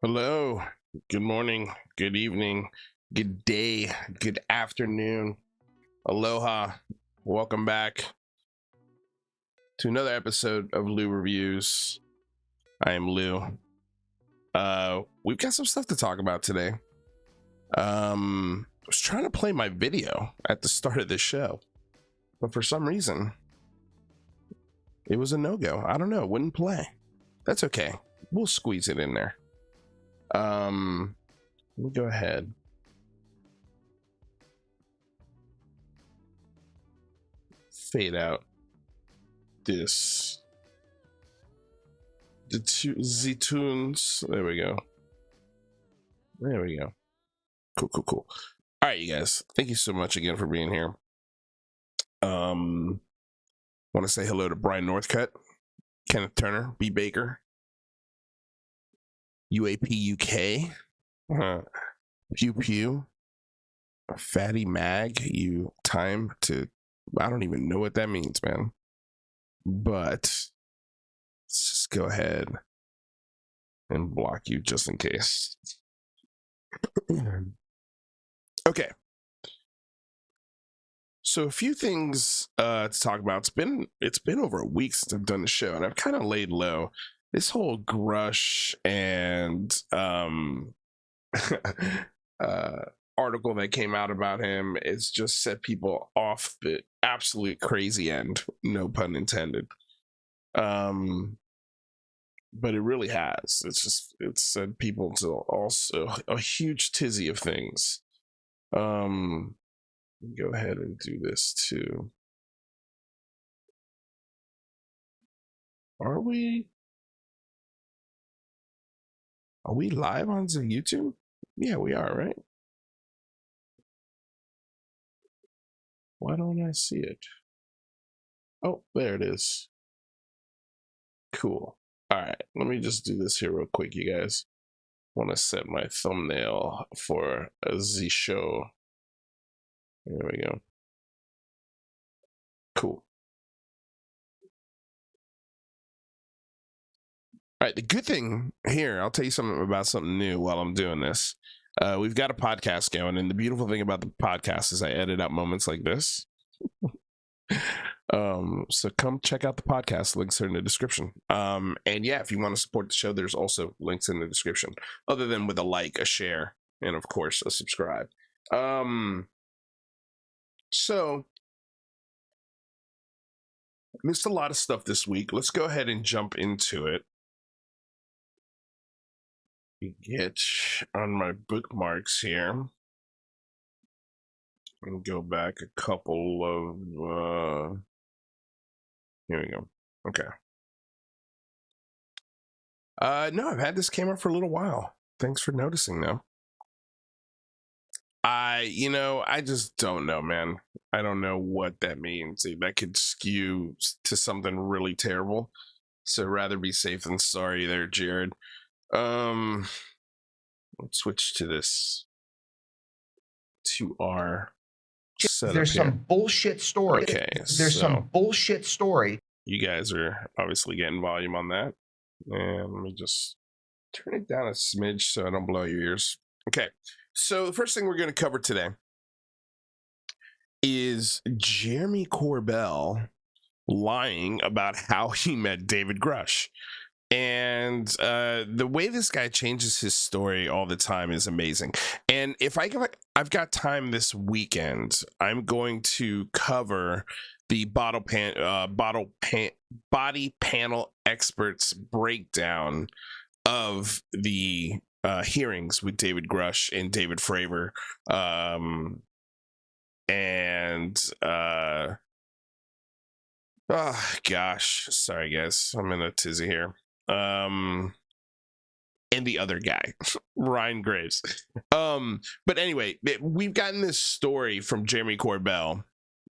Hello, good morning, good evening, good day, good afternoon, aloha. Welcome back to another episode of Lou Reviews. I am Lou. We've got some stuff to talk about today. I was trying to play my video at the start of this show, but for some reason, it was a no-go. I don't know, it wouldn't play. That's okay. We'll squeeze it in there. Let me go ahead. Fade out this. The tunes. There we go. There we go. Cool. All right, you guys. Thank you so much again for being here. Want to say hello to Brian Northcutt, Kenneth Turner, B. Baker, UAP UK, Pew Pew, Fatty Mag. You time to. I don't even know what that means, man. But let's just go ahead and block you just in case. Okay. So a few things to talk about. It's been over a week since I've done the show, and I've kind of laid low. This whole Grusch and article that came out about him is just set people off the absolute crazy end, no pun intended. But it really has. It's sent people to also a huge tizzy of things. Go ahead and do this too. Are we live on the YouTube? Yeah, we are, right? Why don't I see it? Oh, there it is. Cool. All right, let me just do this here real quick, you guys. I want to set my thumbnail for the show. There we go. Cool. All right, the good thing here, I'll tell you something about something new while I'm doing this. We've got a podcast going, and the beautiful thing about the podcast is I edit out moments like this. So come check out the podcast. Links are in the description. And yeah, if you want to support the show, there's also links in the description, other than with a like, a share, and of course a subscribe. So missed a lot of stuff this week. Let's go ahead and jump into it. Get on my bookmarks here and go back a couple of here we go. Okay. No, I've had this camera for a little while. Thanks for noticing, though. I just don't know, man. I don't know what that means. That could skew to something really terrible. So rather be safe than sorry there, Jared. Let's switch to this. To our setup. There's here. some bullshit story. Okay, There's some bullshit story. You guys are obviously getting volume on that. And let me just turn it down a smidge so I don't blow your ears. Okay, so the first thing we're going to cover today is Jeremy Corbell lying about how he met David Grusch. And the way this guy changes his story all the time is amazing. And if I've got time this weekend, I'm going to cover the body panel experts breakdown of the hearings with David Grusch and David Fravor. Oh gosh, sorry guys, I'm in a tizzy here. And the other guy, Ryan Graves. But anyway, we've gotten this story from Jeremy Corbell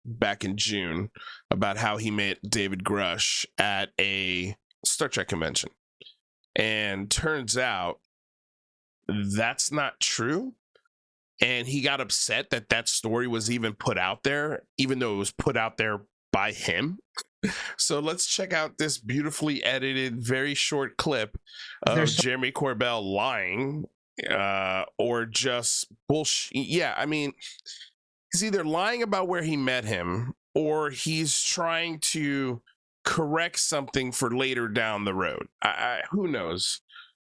back in June about how he met David Grusch at a Star Trek convention. And turns out that's not true. And he got upset that story was even put out there, even though it was put out there by him. So let's check out this beautifully edited, very short clip of Jeremy Corbell lying or just bullshit. Yeah, I mean, he's either lying about where he met him or he's trying to correct something for later down the road. Who knows?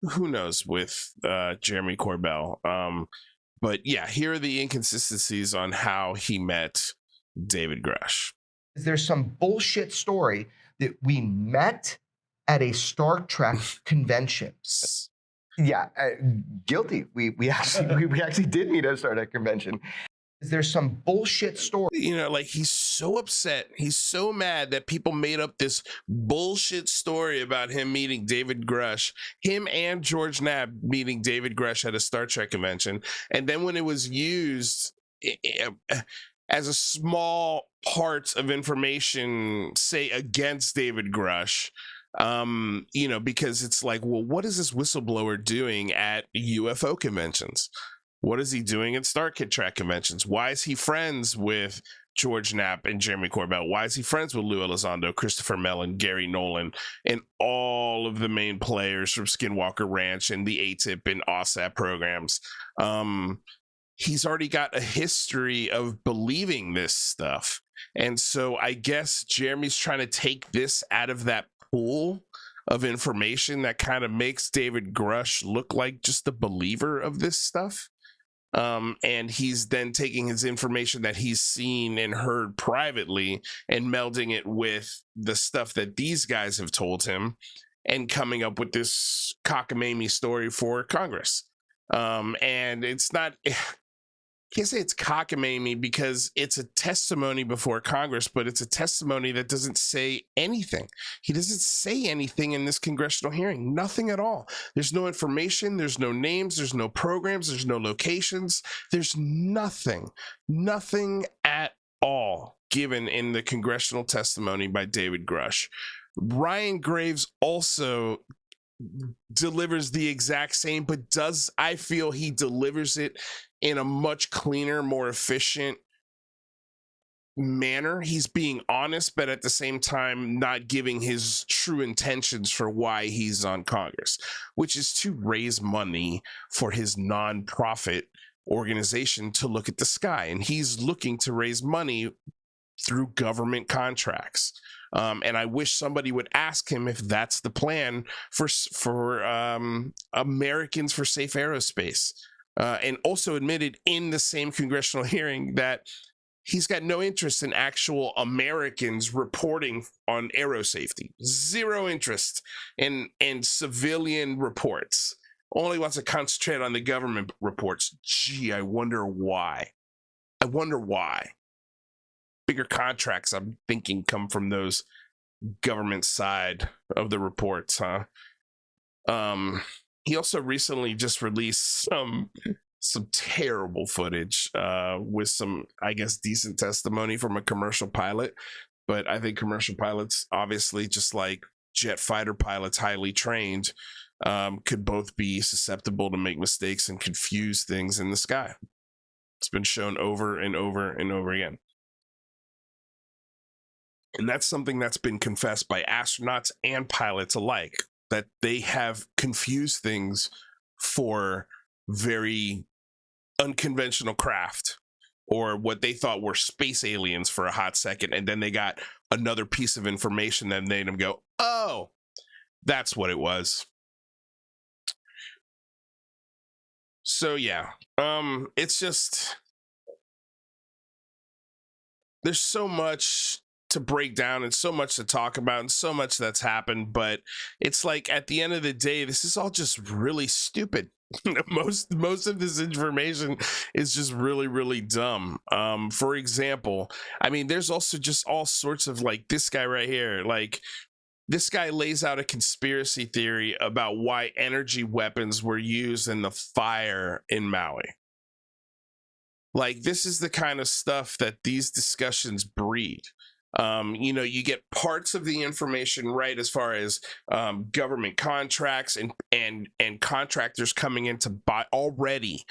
Who knows with Jeremy Corbell? But yeah, here are the inconsistencies on how he met David Grusch. There's some bullshit story that we met at a Star Trek convention. Yeah, guilty. We actually did meet at a Star Trek convention. There's some bullshit story. You know, like he's so upset. He's so mad that people made up this bullshit story about him meeting David Grusch, him and George Knapp meeting David Grusch at a Star Trek convention. And then when it was used as a small part of information, say against David Grusch, you know, because it's like, well, what is this whistleblower doing at UFO conventions? What is he doing at Star Trek conventions? Why is he friends with George Knapp and Jeremy Corbell? Why is he friends with Lou Elizondo, Christopher Mellon, Gary Nolan, and all of the main players from Skinwalker Ranch and the ATIP and OSAP programs? He's already got a history of believing this stuff. And so I guess Jeremy's trying to take this out of that pool of information that kind of makes David Grusch look like just a believer of this stuff. And he's then taking his information that he's seen and heard privately and melding it with the stuff that these guys have told him and coming up with this cockamamie story for Congress. And it's not, I can't say it's cockamamie because it's a testimony before Congress, but it's a testimony that doesn't say anything. He doesn't say anything in this congressional hearing, nothing at all. There's no information, there's no names, there's no programs, there's no locations, there's nothing at all given in the congressional testimony by David Grusch. Ryan Graves also delivers the exact same, but I feel he delivers it in a much cleaner, more efficient manner. He's being honest, but at the same time not giving his true intentions for why he's on Congress, which is to raise money for his nonprofit organization to look at the sky. And he's looking to raise money through government contracts. And I wish somebody would ask him if that's the plan for Americans for Safe Aerospace. And also admitted in the same congressional hearing that he's got no interest in actual Americans reporting on aero safety. Zero interest in civilian reports. Only wants to concentrate on the government reports. Gee, I wonder why. Bigger contracts, I'm thinking, come from those government side of the reports, huh? He also recently just released some terrible footage with some, I guess, decent testimony from a commercial pilot. But I think commercial pilots, obviously, just like jet fighter pilots, highly trained, could both be susceptible to make mistakes and confuse things in the sky. It's been shown over and over and over again. And that's something that's been confessed by astronauts and pilots alike, that they have confused things for very unconventional craft or what they thought were space aliens for a hot second. And then they got another piece of information that made them go, oh, that's what it was. So, yeah, it's just, there's so much to break down and so much to talk about and so much that's happened, but it's like at the end of the day, this is all just really stupid. most of this information is just really, really dumb. For example, I mean, there's also just all sorts of, like, this guy right here, like, this guy lays out a conspiracy theory about why energy weapons were used in the fire in Maui. Like, this is the kind of stuff that these discussions breed. You get parts of the information right as far as government contracts and contractors coming in to buy already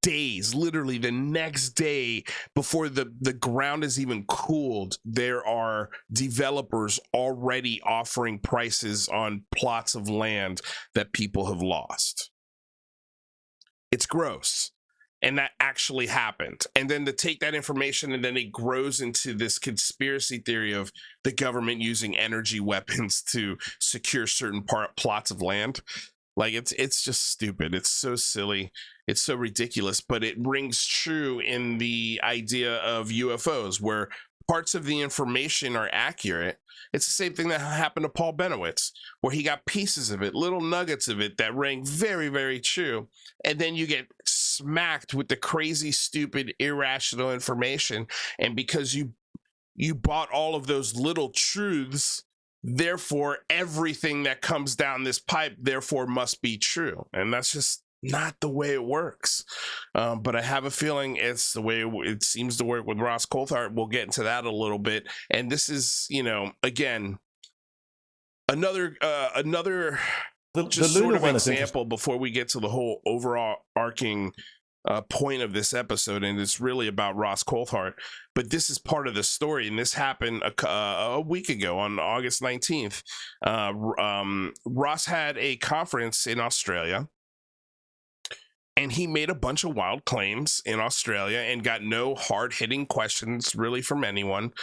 days, literally the next day before the ground is even cooled. There are developers already offering prices on plots of land that people have lost. It's gross. And that actually happened. And then to take that information and then it grows into this conspiracy theory of the government using energy weapons to secure certain plots of land. Like it's just stupid. It's so silly. It's so ridiculous, but it rings true in the idea of UFOs where parts of the information are accurate. It's the same thing that happened to Paul Benowitz, where he got pieces of it, little nuggets of it that rang very, very true. And then you get smacked with the crazy, stupid, irrational information. And because you bought all of those little truths, therefore everything that comes down this pipe, therefore must be true. And that's just not the way it works. But I have a feeling it's the way it seems to work with Ross Coulthart. We'll get into that a little bit. And this is, again, another just sort of example before we get to the whole overall arcing point of this episode. And it's really about Ross Coulthart. But this is part of the story. And this happened a week ago on August 19th. Ross had a conference in Australia. And he made a bunch of wild claims in Australia and got no hard-hitting questions really from anyone.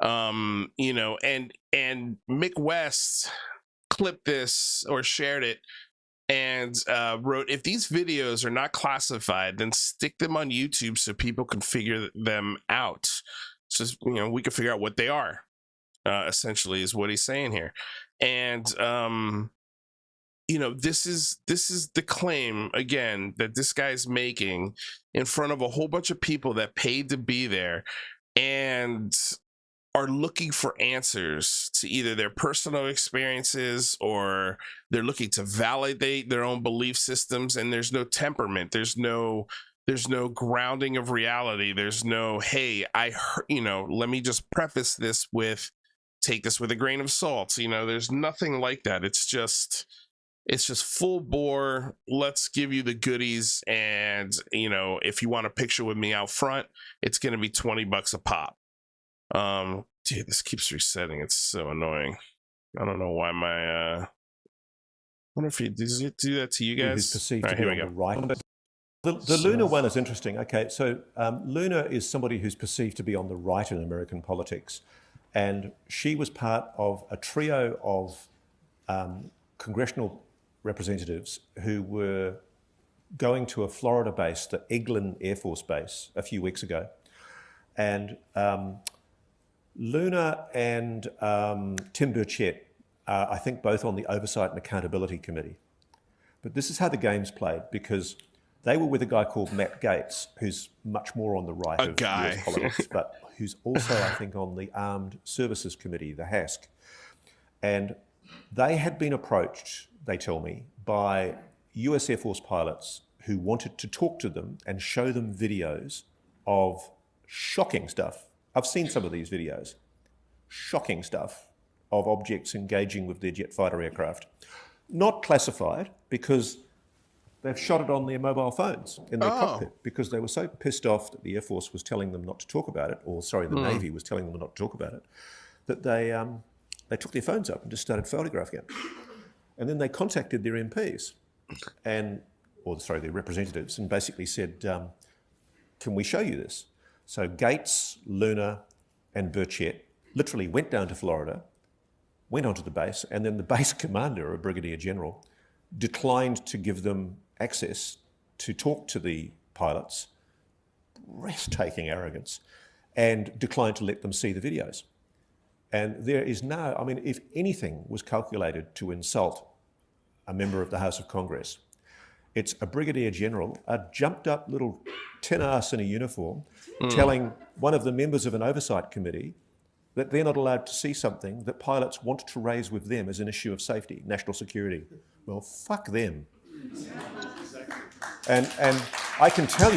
And Mick West clipped this or shared it and wrote, if these videos are not classified, then stick them on YouTube so people can figure them out. So, we can figure out what they are, essentially is what he's saying here. And, this is the claim, again, that this guy's making in front of a whole bunch of people that paid to be there and are looking for answers to either their personal experiences or they're looking to validate their own belief systems. And there's no temperament. There's no grounding of reality. There's no, hey, I heard, let me just preface this with, take this with a grain of salt. There's nothing like that. It's just full bore. Let's give you the goodies. And, if you want a picture with me out front, it's going to be $20 a pop. Dude, this keeps resetting. It's so annoying. I don't know why my, I wonder if does it do that to you guys? Perceived to be on the right. The Luna one is interesting. Okay, so Luna is somebody who's perceived to be on the right in American politics. And she was part of a trio of congressional representatives who were going to a Florida base, the Eglin Air Force Base, a few weeks ago. And Luna and Tim Burchett are, I think, both on the Oversight and Accountability Committee. But this is how the game's played, because they were with a guy called Matt Gaetz, who's much more on the right of US politics, but who's also, I think, on the Armed Services Committee, the HASC. And they had been approached, they tell me, by US Air Force pilots who wanted to talk to them and show them videos of shocking stuff. I've seen some of these videos. Shocking stuff of objects engaging with their jet fighter aircraft. Not classified, because they've shot it on their mobile phones in their cockpit, because they were so pissed off that the Air Force was telling them not to talk about it, or sorry, the Navy was telling them not to talk about it, that they took their phones up and just started photographing it. And then they contacted their MPs, their representatives, and basically said, can we show you this? So Gaetz, Luna, and Burchett literally went down to Florida, went onto the base, and then the base commander, a brigadier general, declined to give them access to talk to the pilots, breathtaking arrogance, and declined to let them see the videos. And there is now, I mean, if anything was calculated to insult a member of the House of Congress, it's a brigadier general, a jumped up little tin ass in a uniform, telling one of the members of an oversight committee that they're not allowed to see something that pilots want to raise with them as an issue of safety, national security. Well, fuck them. And I can tell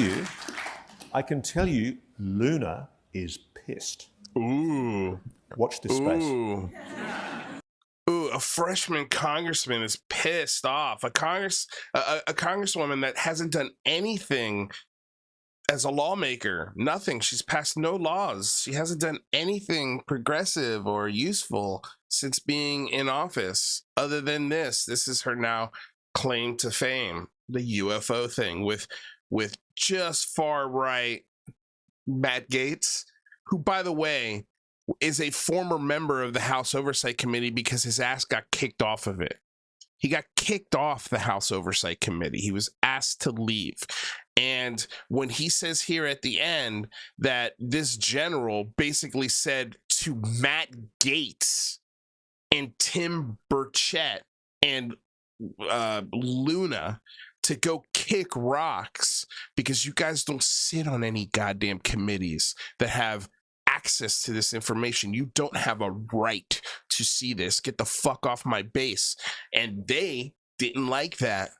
you, Luna is pissed. Ooh. Watch this space. Ooh. Ooh, a freshman congressman is pissed off. A congresswoman that hasn't done anything as a lawmaker. Nothing. She's passed no laws. She hasn't done anything progressive or useful since being in office other than this. This is her now claim to fame, the UFO thing with just far right Matt Gaetz, who, by the way, is a former member of the House Oversight Committee because his ass got kicked off of it. He got kicked off the House Oversight Committee. He was asked to leave. And when he says here at the end that this general basically said to Matt Gaetz and Tim Burchett and Luna to go kick rocks because you guys don't sit on any goddamn committees that have access to this information. You don't have a right to see this. Get the fuck off my base. And they didn't like that.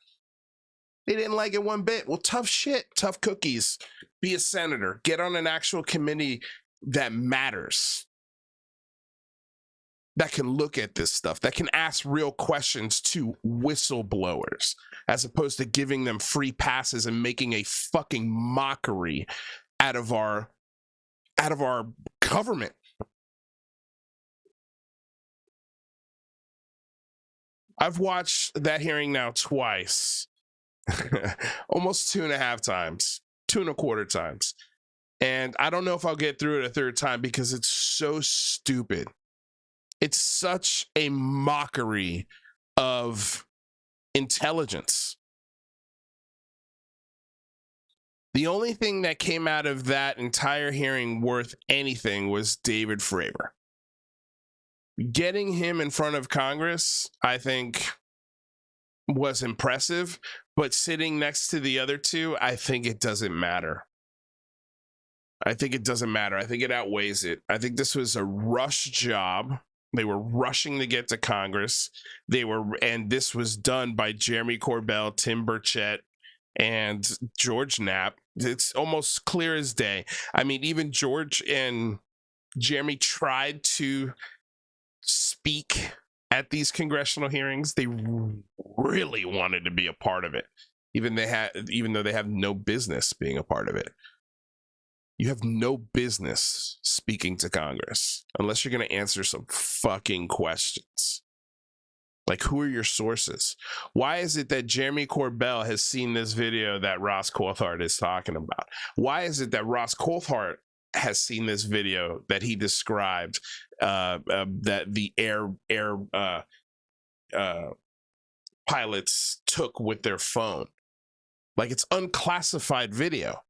They didn't like it one bit. Well, tough shit, tough cookies. Be a senator. Get on an actual committee that matters, that can look at this stuff, that can ask real questions to whistleblowers, as opposed to giving them free passes and making a fucking mockery out of our government. I've watched that hearing now twice, almost 2.5 times, 2.25 times. And I don't know if I'll get through it a third time because it's so stupid. It's such a mockery of intelligence. The only thing that came out of that entire hearing worth anything was David Fravor. Getting him in front of Congress, I think, was impressive, but sitting next to the other two, I think it doesn't matter. I think it doesn't matter. I think it outweighs it. I think this was a rush job. They were rushing to get to Congress. And this was done by Jeremy Corbell, Tim Burchett, and George Knapp. It's almost clear as day. I mean, even George and Jeremy tried to speak at these congressional hearings. They really wanted to be a part of it, even though they have no business being a part of it. You have no business speaking to Congress unless you're going to answer some fucking questions. Like, who are your sources? Why is it that Jeremy Corbell has seen this video that Ross Coulthart is talking about? Why is it that Ross Coulthart has seen this video that he described that the air pilots took with their phone? Like, it's unclassified video.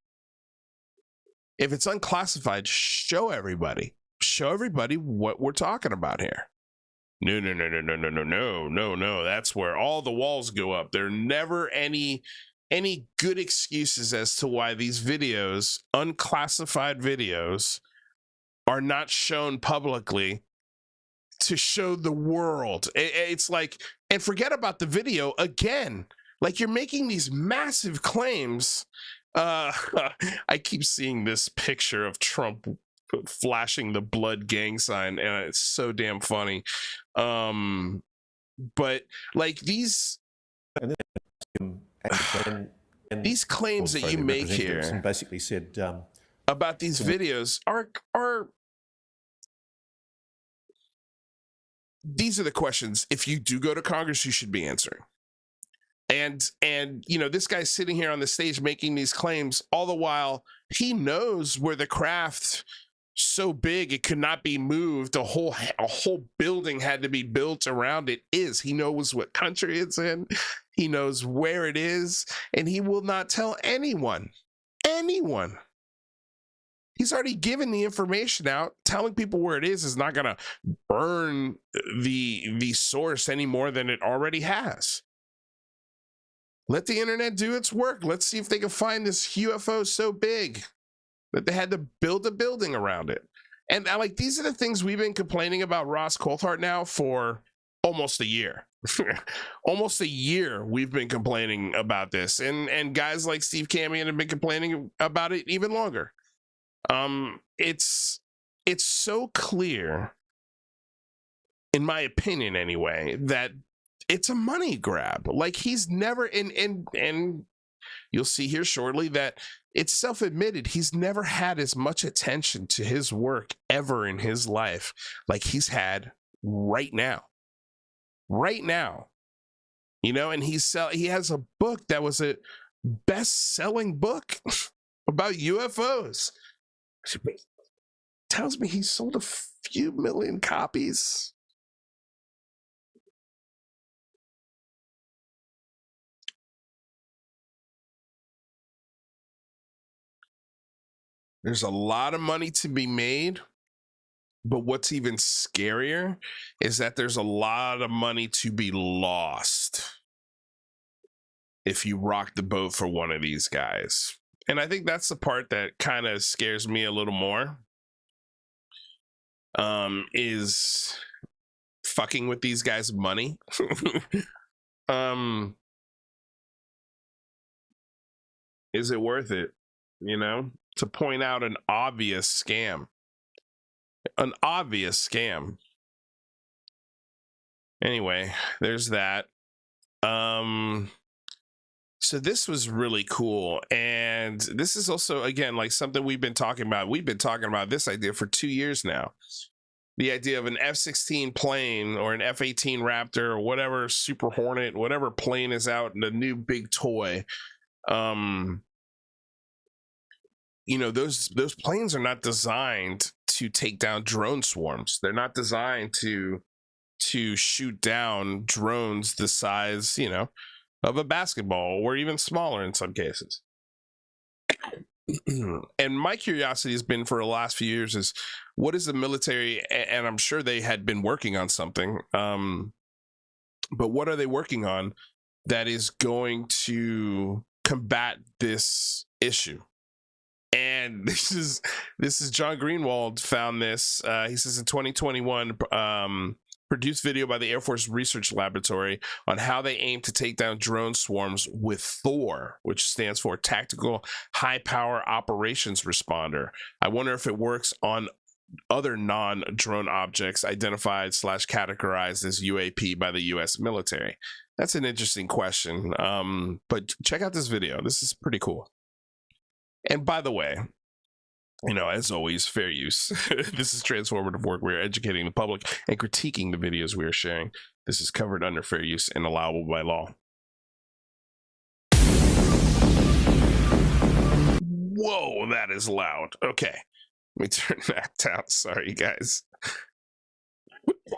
If it's unclassified, show everybody what we're talking about here. No. That's where all the walls go up. There are never any good excuses as to why these videos, unclassified videos, are not shown publicly to show the world. It's like, and forget about the video again. Like, you're making these massive claims. I keep seeing this picture of Trump flashing the blood gang sign, and it's so damn funny. But like these these claims that you make here and basically said about these videos are these are the questions, if you do go to Congress, you should be answering. And you know, this guy's sitting here on the stage making these claims, all the while he knows where the craft, so big it could not be moved, a whole building had to be built around it, is. He knows what country it's in, he knows where it is, and he will not tell anyone. He's already given the information out. Telling people where it is not gonna burn the source any more than it already has. Let the internet do its work. Let's see if they can find this UFO so big that they had to build a building around it. And like, these are the things we've been complaining about Ross Coulthart now for almost a year. Almost a year we've been complaining about this. And guys like Steve Camion have been complaining about it even longer. It's it's so clear, in my opinion anyway, that it's a money grab. Like, he's never, and you'll see here shortly that it's self-admitted, he's never had as much attention to his work ever in his life like he's had right now. You know, and he has a book that was a best-selling book about UFOs. Tells me he sold a few million copies. There's a lot of money to be made, but what's even scarier is that there's a lot of money to be lost if you rock the boat for one of these guys. And I think that's the part that kind of scares me a little more, is fucking with these guys' money. Is it worth it, you know, to point out an obvious scam? Anyway, there's that. So this was really cool, and this is also, again, like something we've been talking about. We've been talking about this idea for 2 years now. The idea of an F-16 plane or an F-18 Raptor or whatever, Super Hornet, whatever plane is out, the new big toy. You know, those planes are not designed to take down drone swarms. They're not designed to shoot down drones the size, you know, of a basketball, or even smaller in some cases. And my curiosity has been for the last few years is, what is the military, and I'm sure they had been working on something, but what are they working on that is going to combat this issue? And this is John Greenwald found this. He says in 2021, produced video by the Air Force Research Laboratory on how they aim to take down drone swarms with THOR, which stands for Tactical High Power Operations Responder. I wonder if it works on other non-drone objects identified / categorized as UAP by the U.S. military. That's an interesting question. But check out this video. This is pretty cool. And by the way, you know, as always, fair use. This is transformative work. We are educating the public and critiquing the videos we are sharing. This is covered under fair use and allowable by law. Whoa, that is loud. Okay, let me turn that down. Sorry, guys.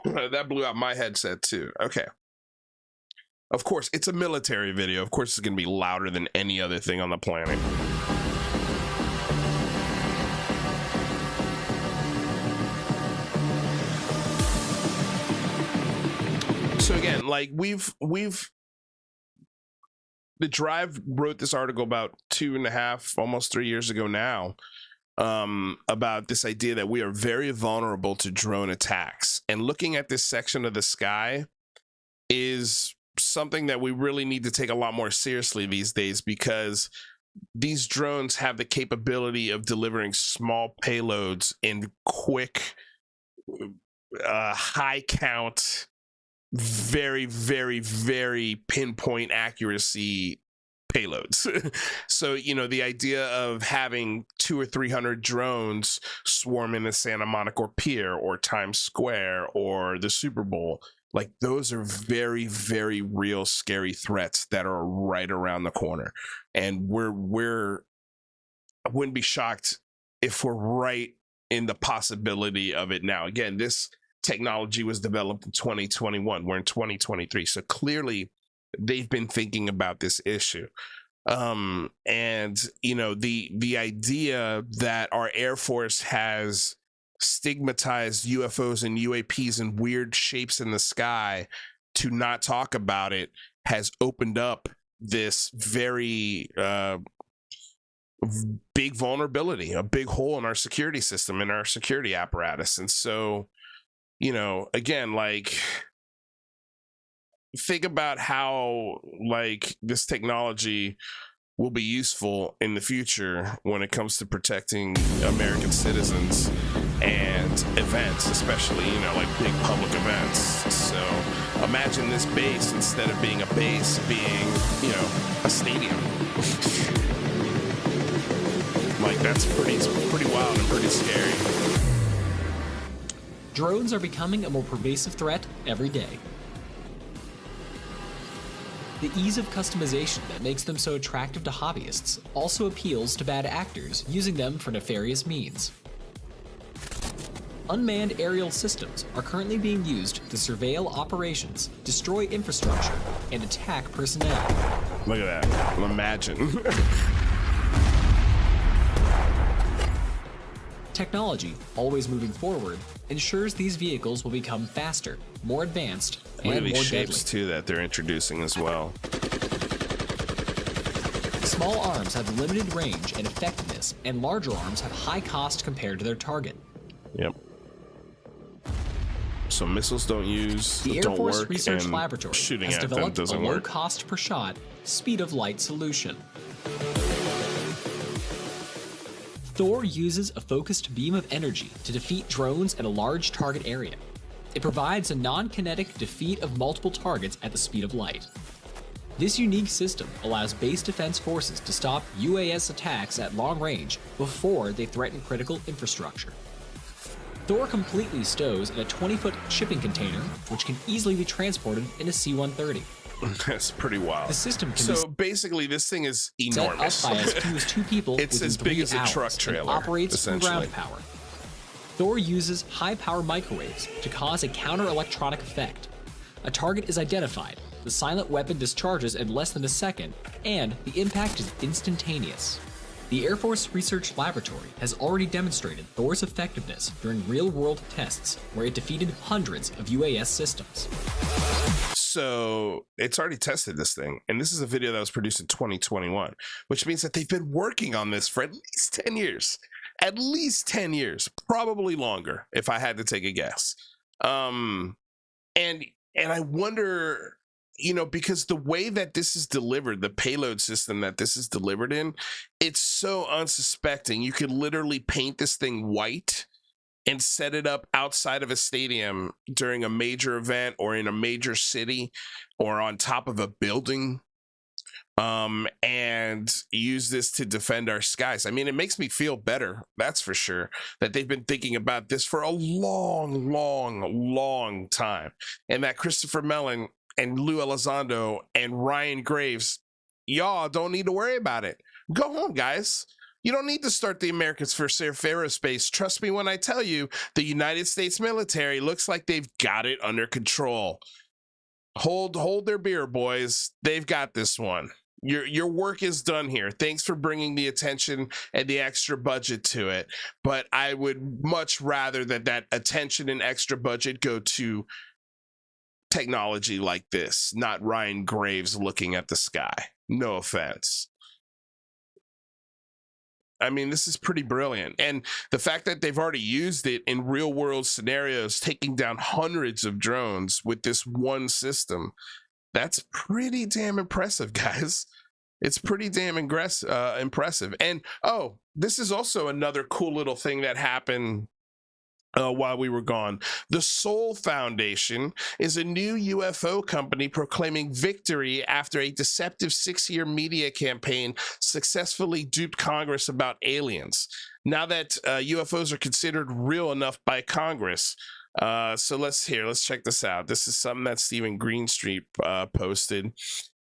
That blew out my headset too. Okay. Of course, it's a military video. Of course, it's going to be louder than any other thing on the planet. So again, like the Drive wrote this article about 2.5, almost 3 years ago now, about this idea that we are very vulnerable to drone attacks. And looking at this section of the sky is something that we really need to take a lot more seriously these days, because these drones have the capability of delivering small payloads in quick, high count, very, very, very pinpoint accuracy payloads. So, you know, the idea of having 200 or 300 drones swarm in the Santa Monica Pier or Times Square or the Super Bowl, like, those are very, very real scary threats that are right around the corner. And I wouldn't be shocked if we're right in the possibility of it now. Again, this technology was developed in 2021. We're in 2023. So clearly they've been thinking about this issue. And, you know, the idea that our Air Force has stigmatized UFOs and UAPs in weird shapes in the sky to not talk about it has opened up this very big vulnerability, a big hole in our security system, in our security apparatus. And so, you know, again, like, think about how, like, this technology will be useful in the future when it comes to protecting American citizens and events, especially, you know, like big public events. So imagine this base, instead of being a base, being, you know, a stadium. Like, that's pretty wild and pretty scary. Drones are becoming a more pervasive threat every day. The ease of customization that makes them so attractive to hobbyists also appeals to bad actors using them for nefarious means. Unmanned aerial systems are currently being used to surveil operations, destroy infrastructure, and attack personnel. Look at that. Imagine. Technology, always moving forward, ensures these vehicles will become faster, more advanced, Look at and these more shapes deadly. too that they're introducing as well. Small arms have limited range and effectiveness, and larger arms have high cost compared to their target. Yep. So missiles don't The Air Force work, Research and Laboratory shooting has at them developed a doesn't low work. cost per shot, speed of light solution. Thor uses a focused beam of energy to defeat drones at a large target area. It provides a non-kinetic defeat of multiple targets at the speed of light. This unique system allows base defense forces to stop UAS attacks at long range before they threaten critical infrastructure. Thor completely stows in a 20-foot shipping container, which can easily be transported in a C-130. That's pretty wild. The system can So basically, this thing is be set up enormous. by as few as 2 people It's within as big 3 as a hours truck and trailer, operates from essentially. ground power. Thor uses high-power microwaves to cause a counter-electronic effect. A target is identified, the silent weapon discharges in less than a second, and the impact is instantaneous. The Air Force Research Laboratory has already demonstrated Thor's effectiveness during real-world tests where it defeated hundreds of UAS systems. So it's already tested this thing, and this is a video that was produced in 2021, which means that they've been working on this for at least 10 years. At least 10 years, probably longer, if I had to take a guess. And I wonder, you know, because the way that this is delivered, the payload system that this is delivered in, it's so unsuspecting. You could literally paint this thing white and set it up outside of a stadium during a major event or in a major city or on top of a building, and use this to defend our skies. I mean, it makes me feel better, that's for sure, that they've been thinking about this for a long time, and that Christopher Mellon and Lou Elizondo and Ryan Graves, y'all don't need to worry about it. Go home, guys. You don't need to start the Americans First Aerospace. Trust me when I tell you, the United States military looks like they've got it under control. Hold their beer, boys. They've got this one. Your work is done here. Thanks for bringing the attention and the extra budget to it. But I would much rather that attention and extra budget go to technology like this, not Ryan Graves looking at the sky. No offense. I mean, this is pretty brilliant. And the fact that they've already used it in real world scenarios, taking down hundreds of drones with this one system, that's pretty damn impressive, guys. It's pretty damn impressive. And, oh, this is also another cool little thing that happened while we were gone. The Soul Foundation is a new UFO company proclaiming victory after a deceptive 6-year media campaign successfully duped Congress about aliens. Now that UFOs are considered real enough by Congress. So let's check this out. This is something that Stephen Greenstreet posted.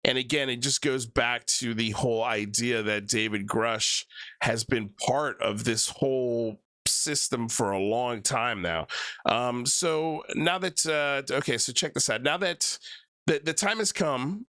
And again, it just goes back to the whole idea that David Grusch has been part of this whole system for a long time now. So now that okay, so check this out. Now that the time has come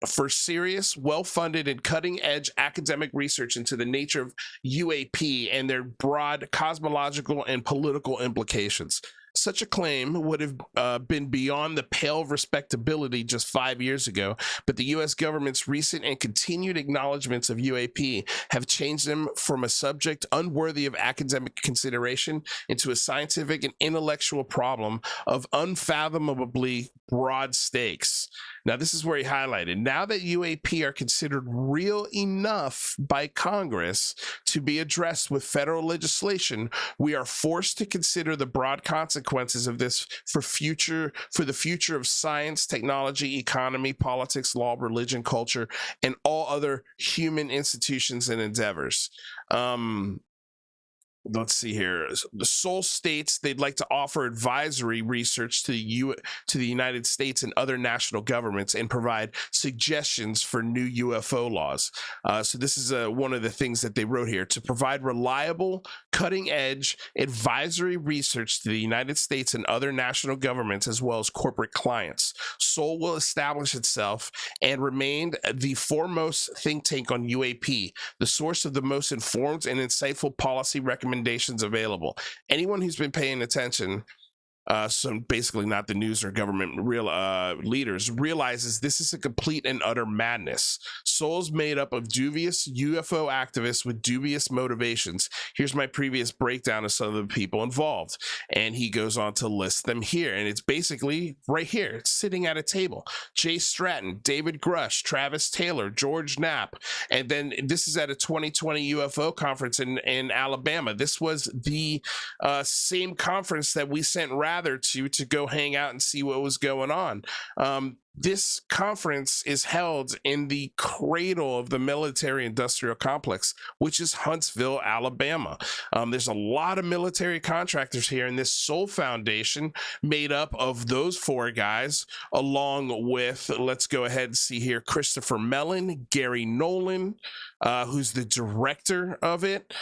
for serious, well-funded, and cutting-edge academic research into the nature of UAP and their broad cosmological and political implications. Such a claim would have been beyond the pale of respectability just 5 years ago, but the U.S. government's recent and continued acknowledgments of UAP have changed them from a subject unworthy of academic consideration into a scientific and intellectual problem of unfathomably broad stakes. Now, this is where he highlighted, now that UAP are considered real enough by Congress to be addressed with federal legislation, we are forced to consider the broad consequences of this for the future of science, technology, economy, politics, law, religion, culture, and all other human institutions and endeavors. Let's see here. The Seoul states they'd like to offer advisory research to the United States and other national governments and provide suggestions for new UFO laws. So this is one of the things that they wrote here: to provide reliable, cutting-edge advisory research to the United States and other national governments as well as corporate clients. Seoul will establish itself and remain the foremost think tank on UAP, the source of the most informed and insightful policy recommendations available. Anyone who's been paying attention, so basically not the news or government leaders, realizes this is a complete and utter madness. Seoul's made up of dubious UFO activists with dubious motivations. Here's my previous breakdown of some of the people involved, and he goes on to list them here, and it's basically right here. It's sitting at a table: Jay Stratton, David Grusch, Travis Taylor, George Knapp, and then this is at a 2020 UFO conference in Alabama. This was the same conference that we sent Rather to go hang out and see what was going on. This conference is held in the cradle of the military industrial complex, which is Huntsville, Alabama. There's a lot of military contractors here, and this Seoul Foundation, made up of those four guys, along with, let's go ahead and see here, Christopher Mellon, Gary Nolan, who's the director of it.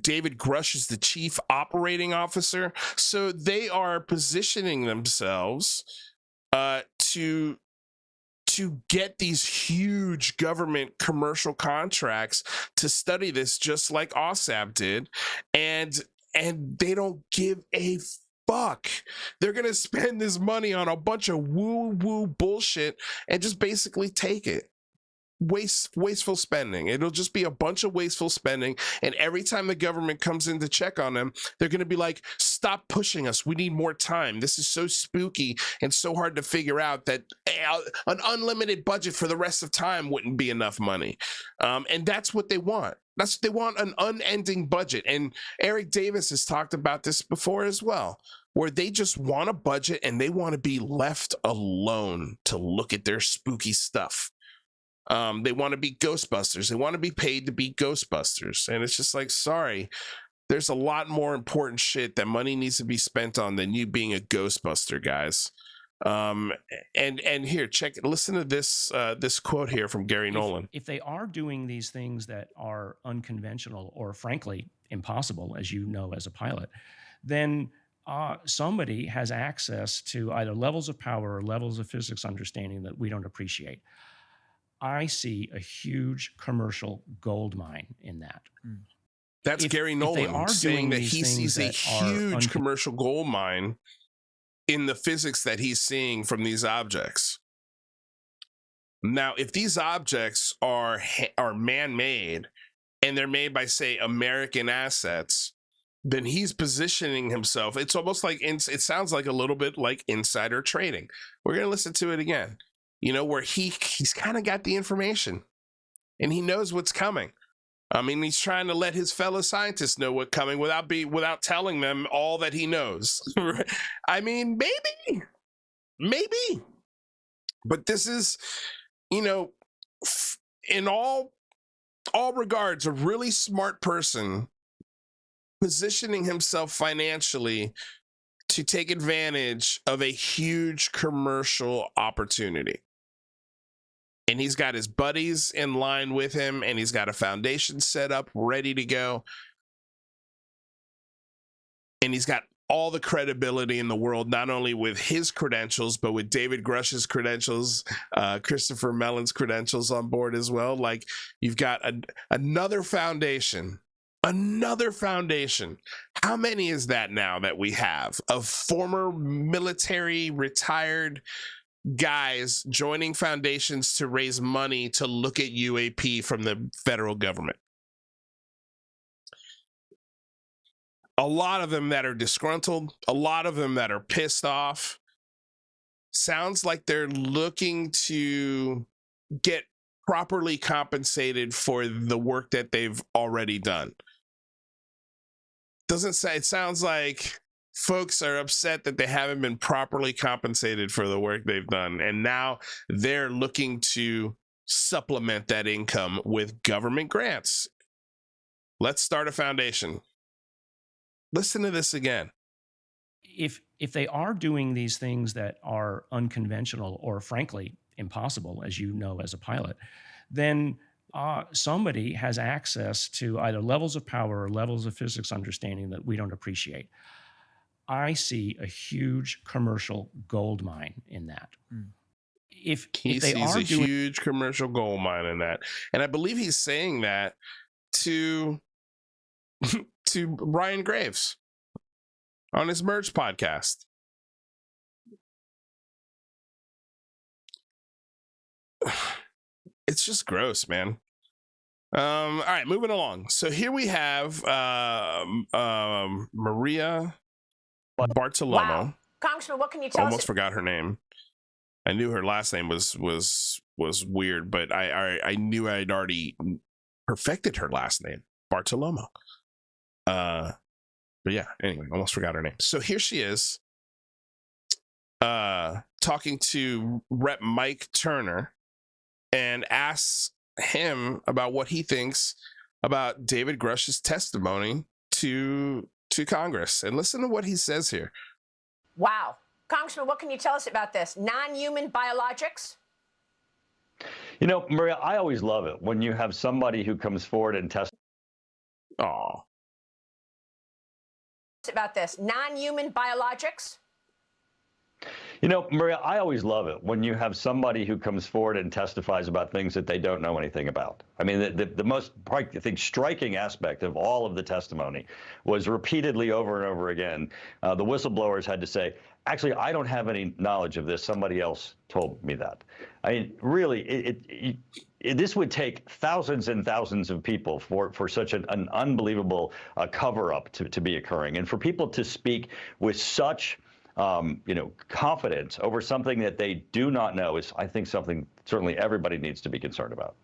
David Grusch is the chief operating officer. So they are positioning themselves to get these huge government commercial contracts to study this, just like OSAP did, and they don't give a fuck. They're gonna spend this money on a bunch of woo-woo bullshit and just basically take it. Wasteful spending. It'll just be a bunch of wasteful spending, and every time the government comes in to check on them, they're going to be like, stop pushing us, we need more time, this is so spooky and so hard to figure out that an unlimited budget for the rest of time wouldn't be enough money. And that's what they want. They want an unending budget. And Eric Davis has talked about this before as well, where they just want a budget and they want to be left alone to look at their spooky stuff. They want to be Ghostbusters. They want to be paid to be Ghostbusters. And it's just like, sorry, there's a lot more important shit that money needs to be spent on than you being a Ghostbuster, guys. And here, listen to this quote here from Gary Nolan. If they are doing these things that are unconventional or frankly impossible, as you know, as a pilot, then somebody has access to either levels of power or levels of physics understanding that we don't appreciate. I see a huge commercial gold mine in that. That's Gary Nolan saying that he sees a huge commercial gold mine in the physics that he's seeing from these objects. Now, if these objects are man-made and they're made by, say, American assets, then he's positioning himself. It's almost like, it sounds like a little bit like insider trading. We're going to listen to it again. You know, where he's kind of got the information and he knows what's coming. I mean, he's trying to let his fellow scientists know what's coming without telling them all that he knows. I mean, maybe. But this is, you know, in all regards, a really smart person positioning himself financially to take advantage of a huge commercial opportunity. And he's got his buddies in line with him, and he's got a foundation set up, ready to go. And he's got all the credibility in the world, not only with his credentials, but with David Grush's credentials, Christopher Mellon's credentials on board as well. Like, you've got another foundation Another foundation. How many is that now that we have of former military retired guys joining foundations to raise money to look at UAP from the federal government? A lot of them that are disgruntled, a lot of them that are pissed off. Sounds like they're looking to get properly compensated for the work that they've already done. Doesn't say, it sounds like folks are upset that they haven't been properly compensated for the work they've done, and now they're looking to supplement that income with government grants. Let's start a foundation. Listen to this again. If they are doing these things that are unconventional or frankly impossible, as you know as a pilot, then somebody has access to either levels of power or levels of physics understanding that we don't appreciate. I see a huge commercial gold mine in that. If He they sees are a doing huge commercial gold mine in that. And I believe he's saying that to Ryan Graves on his Merge podcast. It's just gross, man. All right, moving along. So here we have Maria Bartiromo. Wow. Congressman, what can you tell Almost us? forgot her name. I knew her last name was weird, but I knew I'd already perfected her last name, Bartiromo. But yeah, anyway, almost forgot her name. So here she is, talking to Rep. Mike Turner, and asks him about what he thinks about David Grusch's testimony to Congress. And listen to what he says here. Wow. Congressman, what can you tell us about this? Non-human biologics? You know, Maria, I always love it when you have somebody who comes forward and testifies About this. Non-human biologics? You know, Maria, I always love it when you have somebody who comes forward and testifies about things that they don't know anything about. I mean, the most, I think, striking aspect of all of the testimony was repeatedly over and over again, the whistleblowers had to say, actually, I don't have any knowledge of this. Somebody else told me that. I mean, really, this would take thousands and thousands of people for such an unbelievable cover-up to be occurring. And for people to speak with such confidence over something that they do not know is, I think, something certainly everybody needs to be concerned about.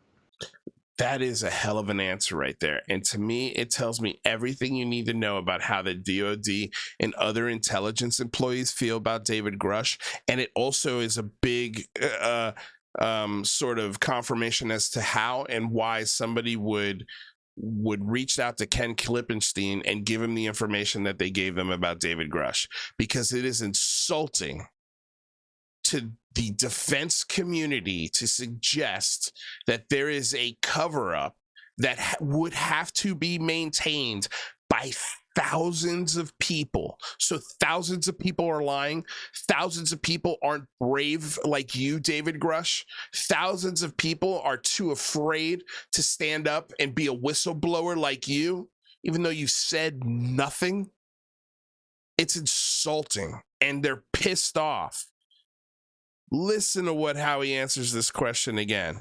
That is a hell of an answer right there. And to me, it tells me everything you need to know about how the DOD and other intelligence employees feel about David Grusch. And it also is a big sort of confirmation as to how and why somebody would reach out to Ken Klippenstein and give him the information that they gave them about David Grusch, because it is insulting to the defense community to suggest that there is a cover-up that would have to be maintained by thousands of people. So thousands of people are lying. Thousands of people aren't brave like you, David Grusch. Thousands of people are too afraid to stand up and be a whistleblower like you, even though you said nothing. It's insulting, and they're pissed off. Listen to how he answers this question again.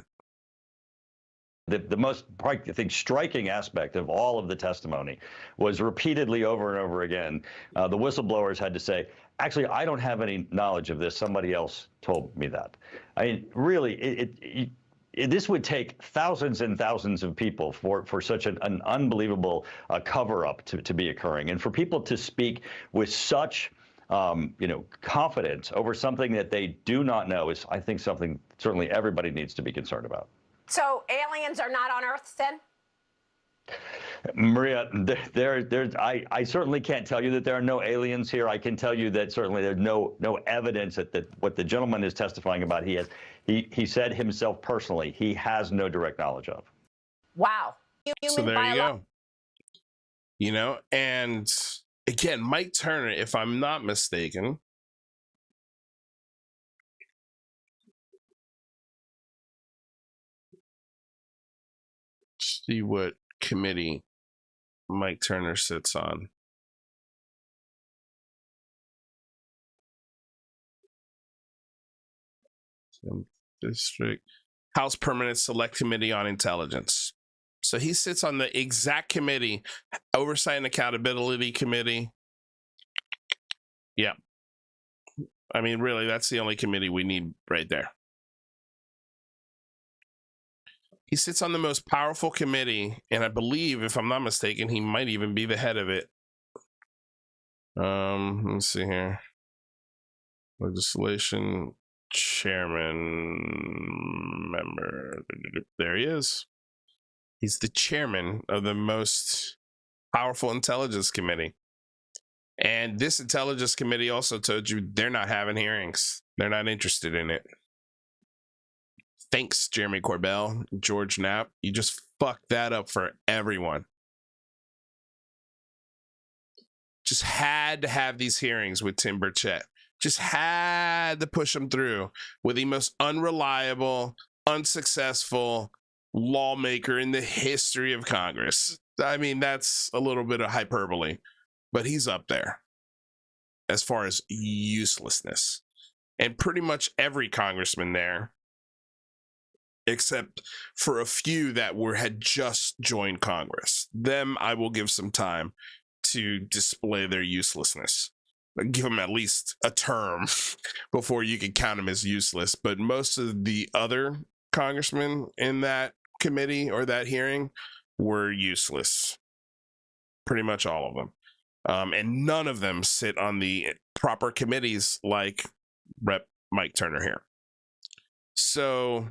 The most, I think, striking aspect of all of the testimony was repeatedly over and over again, the whistleblowers had to say, actually, I don't have any knowledge of this. Somebody else told me that. I mean, really, this would take thousands and thousands of people for such an unbelievable cover-up to be occurring. And for people to speak with such confidence over something that they do not know is, I think, something certainly everybody needs to be concerned about. So aliens are not on Earth then? Maria, I certainly can't tell you that there are no aliens here. I can tell you that certainly there's no evidence that what the gentleman is testifying about, he said himself personally, he has no direct knowledge of. Wow. So there you go. You know, and again, Mike Turner, if I'm not mistaken, see what committee Mike Turner sits on. District House Permanent Select Committee on Intelligence. So he sits on the exact committee, Oversight and Accountability Committee. Yeah. I mean, really, that's the only committee we need right there. He sits on the most powerful committee, and I believe, if I'm not mistaken, he might even be the head of it. Let's see here. Legislation chairman member. There he is. He's the chairman of the most powerful intelligence committee. And this intelligence committee also told you they're not having hearings. They're not interested in it. Thanks, Jeremy Corbell, George Knapp. You just fucked that up for everyone. Just had to have these hearings with Tim Burchett. Just had to push them through with the most unreliable, unsuccessful lawmaker in the history of Congress. I mean, that's a little bit of hyperbole, but he's up there as far as uselessness. And pretty much every congressman there, except for a few that had just joined Congress. Them, I will give some time to display their uselessness. Give them at least a term before you can count them as useless. But most of the other congressmen in that committee or that hearing were useless. Pretty much all of them. And none of them sit on the proper committees like Rep. Mike Turner here. So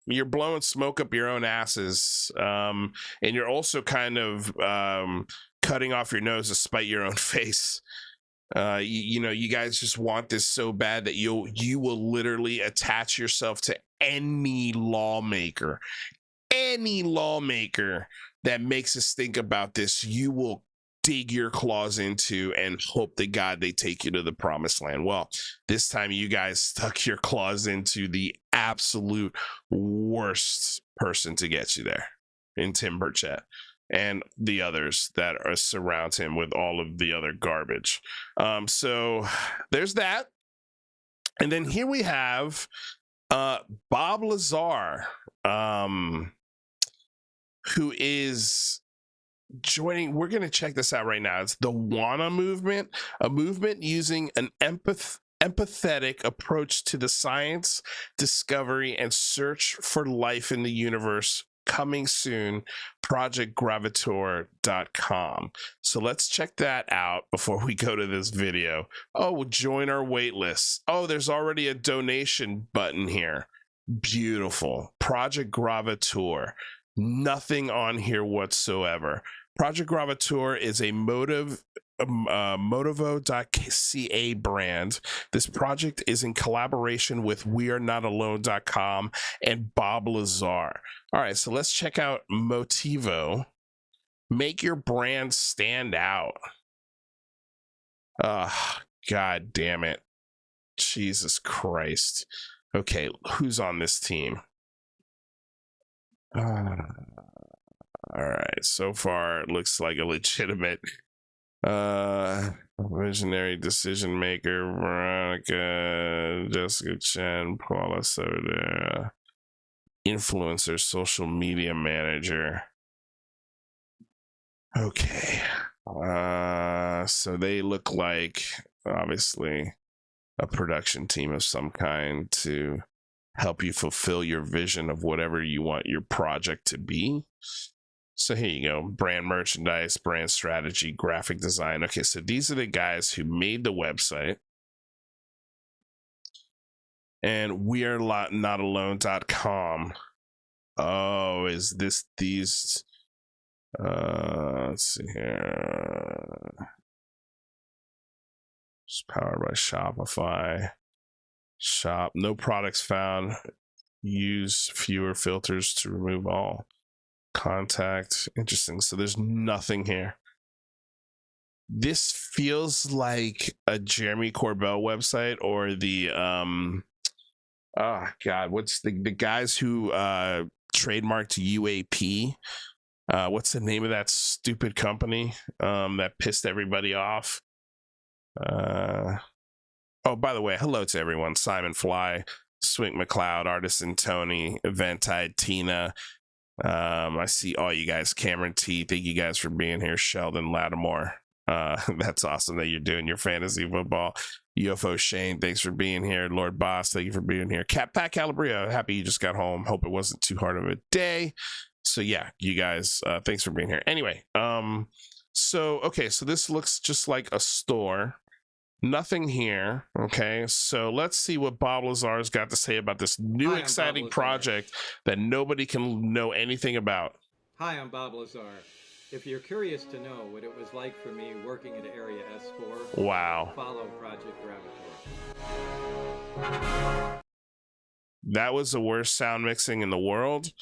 you're blowing smoke up your own asses. And you're also kind of cutting off your nose to spite your own face. You know, you guys just want this so bad that you will literally attach yourself to any lawmaker that makes us think about this. You will dig your claws into and hope to God they take you to the promised land. Well, this time you guys stuck your claws into the absolute worst person to get you there, in Tim Burchett and the others that surround him with all of the other garbage. So there's that. And then here we have Bob Lazar, who is joining. We're going to check this out right now. It's the WANA movement, a movement using an empathetic approach to the science, discovery, and search for life in the universe. Coming soon, projectgravator.com. So let's check that out before we go to this video. Oh, we'll join our wait list. Oh, there's already a donation button here. Beautiful. Project Gravator. Nothing on here whatsoever. Project Gravator is a Motivo.ca brand. This project is in collaboration with wearenotalone.com and Bob Lazar. All right, so let's check out Motivo. Make your brand stand out. God damn it. Jesus Christ. Okay, who's on this team? All right, so far it looks like a legitimate visionary decision maker. Veronica, Jessica Chen, Paula Soda, influencer, social media manager. Okay, so they look like obviously a production team of some kind to help you fulfill your vision of whatever you want your project to be. So here you go. Brand merchandise, brand strategy, graphic design. Okay, so these are the guys who made the website. And wearenotalone.com. Oh, is this these? Let's see here. It's powered by Shopify. Shop. No products found. Use fewer filters to remove all. Contact. Interesting. So there's nothing here. This feels like a Jeremy Corbell website or the what's the guys who trademarked UAP? What's the name of that stupid company that pissed everybody off? Oh, by the way, hello to everyone. Simon Fly, Swink McLeod, Artisan Tony, Eventide, Tina. I see all you guys. Cameron T, thank you guys for being here. Sheldon Lattimore, that's awesome that you're doing your fantasy football. UFO Shane, thanks for being here. Lord Boss, thank you for being here. Cat Pat Calabria, happy you just got home. Hope it wasn't too hard of a day. So yeah, you guys, thanks for being here. Anyway, so this looks just like a store. Nothing here. Okay, so let's see what Bob Lazar's got to say about this new exciting project that nobody can know anything about. Hi, I'm Bob Lazar. If you're curious to know what it was like for me working at Area S4, wow, follow Project Gravatar. That was the worst sound mixing in the world,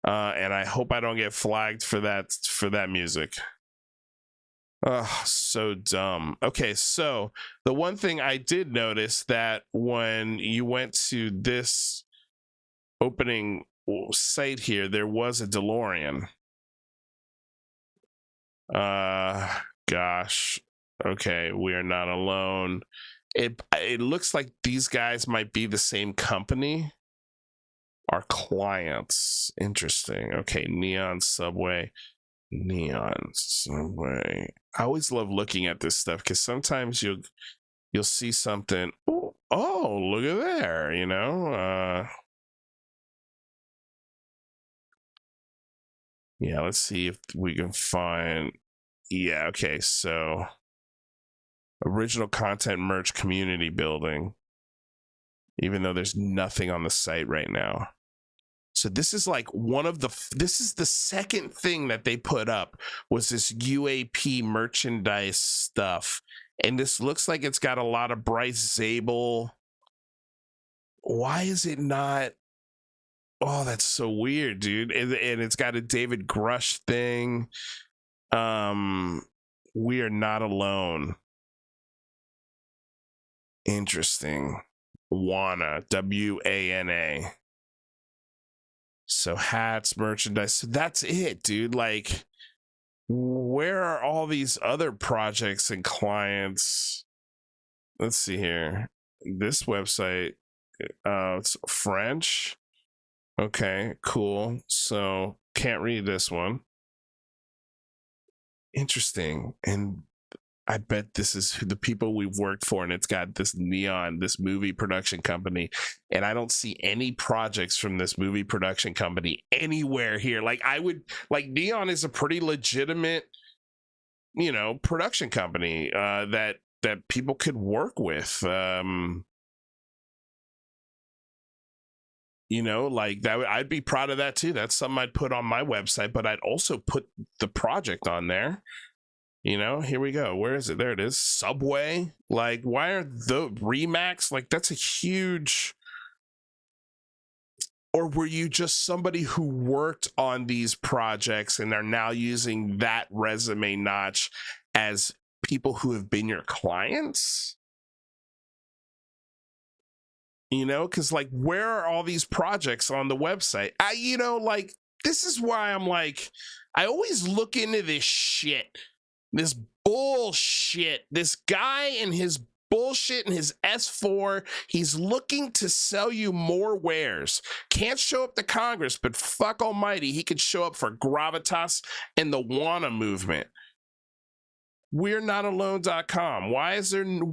and I hope I don't get flagged for that music. Oh, so dumb. Okay, so the one thing I did notice that when you went to this opening site here, there was a DeLorean. Gosh. Okay, we are not alone. It looks like these guys might be the same company. Our clients. Interesting. Okay, Neon Subway. I always love looking at this stuff because sometimes you'll see something. Oh, look at there, you know. Yeah, let's see if we can find. Yeah, okay, so original content merch community building, even though there's nothing on the site right now. So this is like this is the second thing that they put up was this UAP merchandise stuff. And this looks like it's got a lot of Bryce Zabel. Why is it not? Oh, that's so weird, dude. And it's got a David Grusch thing. We are not alone. Interesting. WANA, WANA. So hats, merchandise. So that's it, dude. Like, where are all these other projects and clients? Let's see here. This website, it's French. Okay, cool. So can't read this one. Interesting. And I bet this is the people we've worked for, and it's got this Neon, this movie production company, and I don't see any projects from this movie production company anywhere here. Like Neon is a pretty legitimate, you know, production company that people could work with. You know, like that, I'd be proud of that too. That's something I'd put on my website, but I'd also put the project on there. You know, here we go. Where is it? There it is. Subway. Like, why are the Remax? Like, that's a huge. Or were you just somebody who worked on these projects and are now using that resume notch as people who have been your clients? You know, because like, where are all these projects on the website? You know, like, this is why I'm like, I always look into this shit. This bullshit. This guy and his bullshit and his S4, he's looking to sell you more wares. Can't show up to Congress, but fuck almighty, he could show up for Gravitas and the WANA movement. We're not alone.com. Why is there no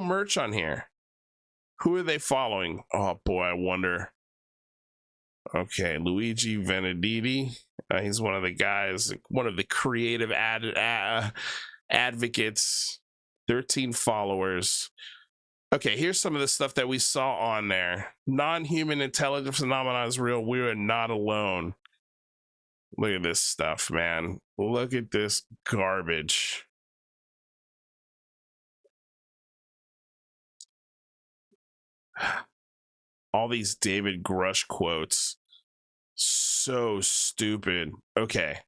merch on here? Who are they following? Oh boy, I wonder. Okay, Luigi Veneditti. He's one of the guys, one of the creative advocates. 13 followers. Okay, here's some of the stuff that we saw on there. Non-human intelligent phenomena is real. We are not alone. Look at this stuff, man. Look at this garbage. All these David Grusch quotes. So stupid. Okay.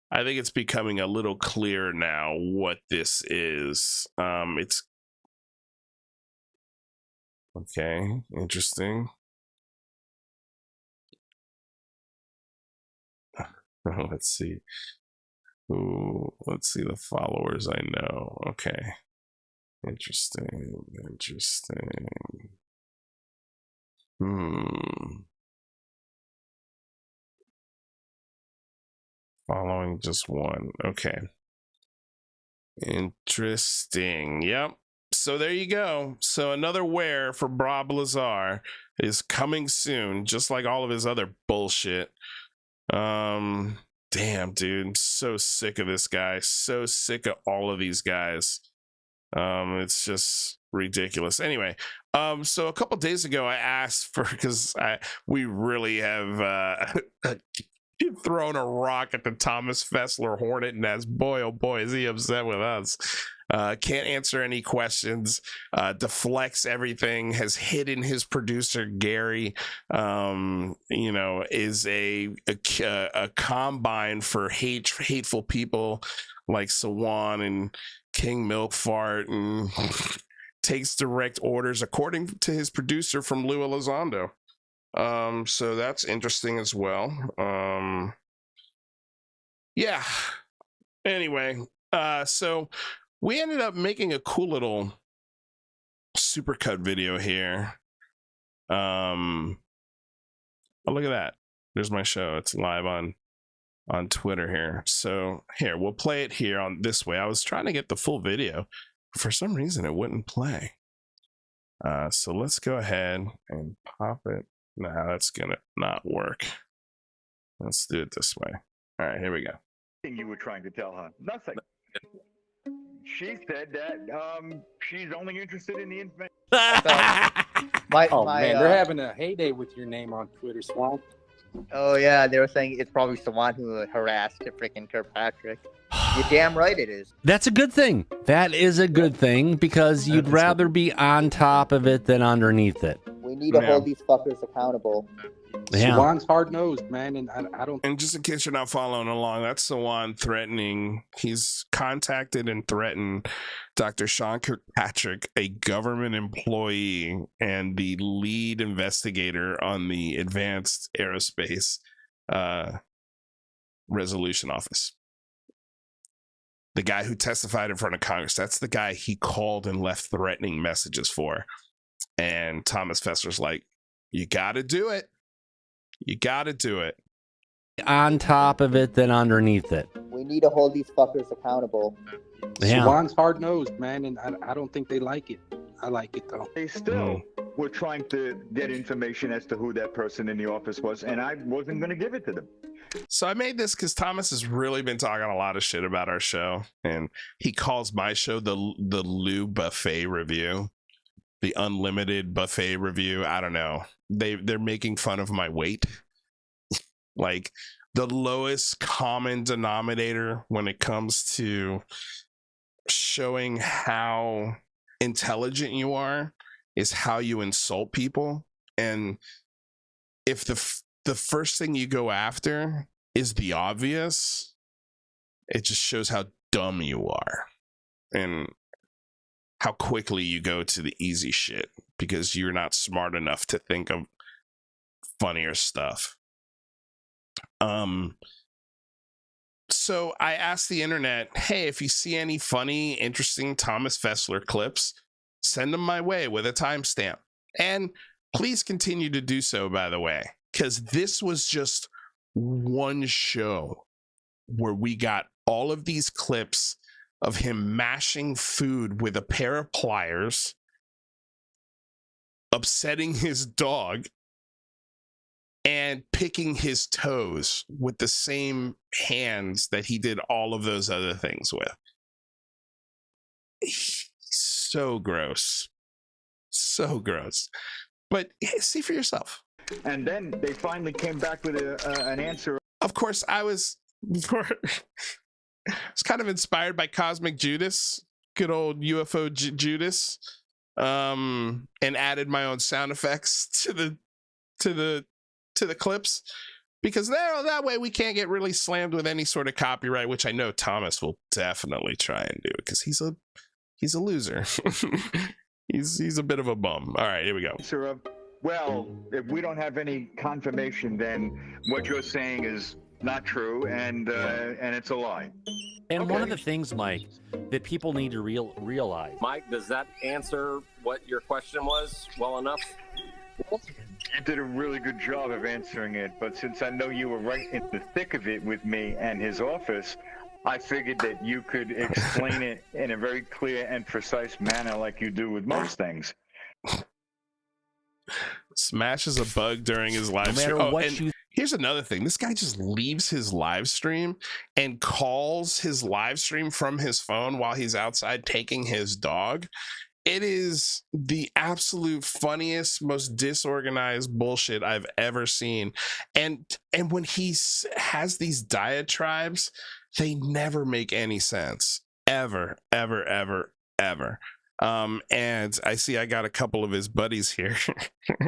I think it's becoming a little clearer now what this is. It's okay, interesting. Let's see. Ooh, let's see the followers I know. Okay. Interesting. Following just one. Okay. Interesting. Yep. So there you go. So another wear for Bob Lazar is coming soon, just like all of his other bullshit. Damn, dude. I'm so sick of this guy. So sick of all of these guys. It's just ridiculous. Anyway, so a couple days ago I asked for, because we really have thrown a rock at the Thomas Fessler Hornet nest. Boy, oh boy, is he upset with us. Can't answer any questions, deflects everything, has hidden his producer Gary, is a combine for hateful people like Sawan and King Milkfart, and takes direct orders according to his producer from Lou Elizondo. So that's interesting as well. Yeah. Anyway, so we ended up making a cool little supercut video here. Oh, look at that. There's my show. It's live on Twitter here. So here, we'll play it here on this way. I was trying to get the full video. For some reason, it wouldn't play. So let's go ahead and pop it. No, that's gonna not work. Let's do it this way. All right, here we go. You were trying to tell her nothing. She said that she's only interested in the information. Man, they're having a heyday with your name on Twitter, Swan. Oh yeah, they were saying it's probably Sawan who harassed freaking Kirkpatrick. You're damn right it is. That's a good thing. That is a good thing, because you'd rather be on top of it than underneath it. We need to hold these fuckers accountable. Yeah. Sawan's hard-nosed, man, and I don't... And just in case you're not following along, that's Sawan threatening. He's contacted and threatened Dr. Sean Kirkpatrick, a government employee and the lead investigator on the Advanced Aerospace Resolution Office. The guy who testified in front of Congress. That's the guy he called and left threatening messages for. And Thomas Fessler's like, you got to do it. You got to do it. On top of it than underneath it. We need to hold these fuckers accountable. Yeah. Sawan's hard-nosed, man, and I don't think they like it. I like it, though. They still were trying to get information as to who that person in the office was, and I wasn't going to give it to them. So I made this because Thomas has really been talking a lot of shit about our show, and he calls my show the Lou Buffet Review, the Unlimited Buffet Review. I don't know. They're making fun of my weight, like the lowest common denominator when it comes to showing how intelligent you are is how you insult people. And if the first thing you go after is the obvious, it just shows how dumb you are and how quickly you go to the easy shit because you're not smart enough to think of funnier stuff. So I asked the internet, hey, if you see any funny, interesting Thomas Fessler clips, send them my way with a timestamp. And please continue to do so, by the way, because this was just one show where we got all of these clips of him mashing food with a pair of pliers, upsetting his dog, and picking his toes with the same hands that he did all of those other things with. So gross. So gross. But see for yourself. And then they finally came back with an answer. Of course, I was kind of inspired by Cosmic Judas, good old UFO Judas, and added my own sound effects to the clips, because that way we can't get really slammed with any sort of copyright, which I know Thomas will definitely try and do because he's a loser. he's a bit of a bum. All right, here we go. Well, if we don't have any confirmation, then what you're saying is not true, and it's a lie. And one of the things, Mike, that people need to realize. Mike, does that answer what your question was well enough? You did a really good job of answering it, but since I know you were right in the thick of it with me and his office, I figured that you could explain it in a very clear and precise manner like you do with most things. Smashes a bug during his live stream. Here's another thing. This guy just leaves his live stream and calls his live stream from his phone while he's outside taking his dog. It is the absolute funniest, most disorganized bullshit I've ever seen. And when he has these diatribes, they never make any sense. Ever, ever, ever, ever. And I see I got a couple of his buddies here.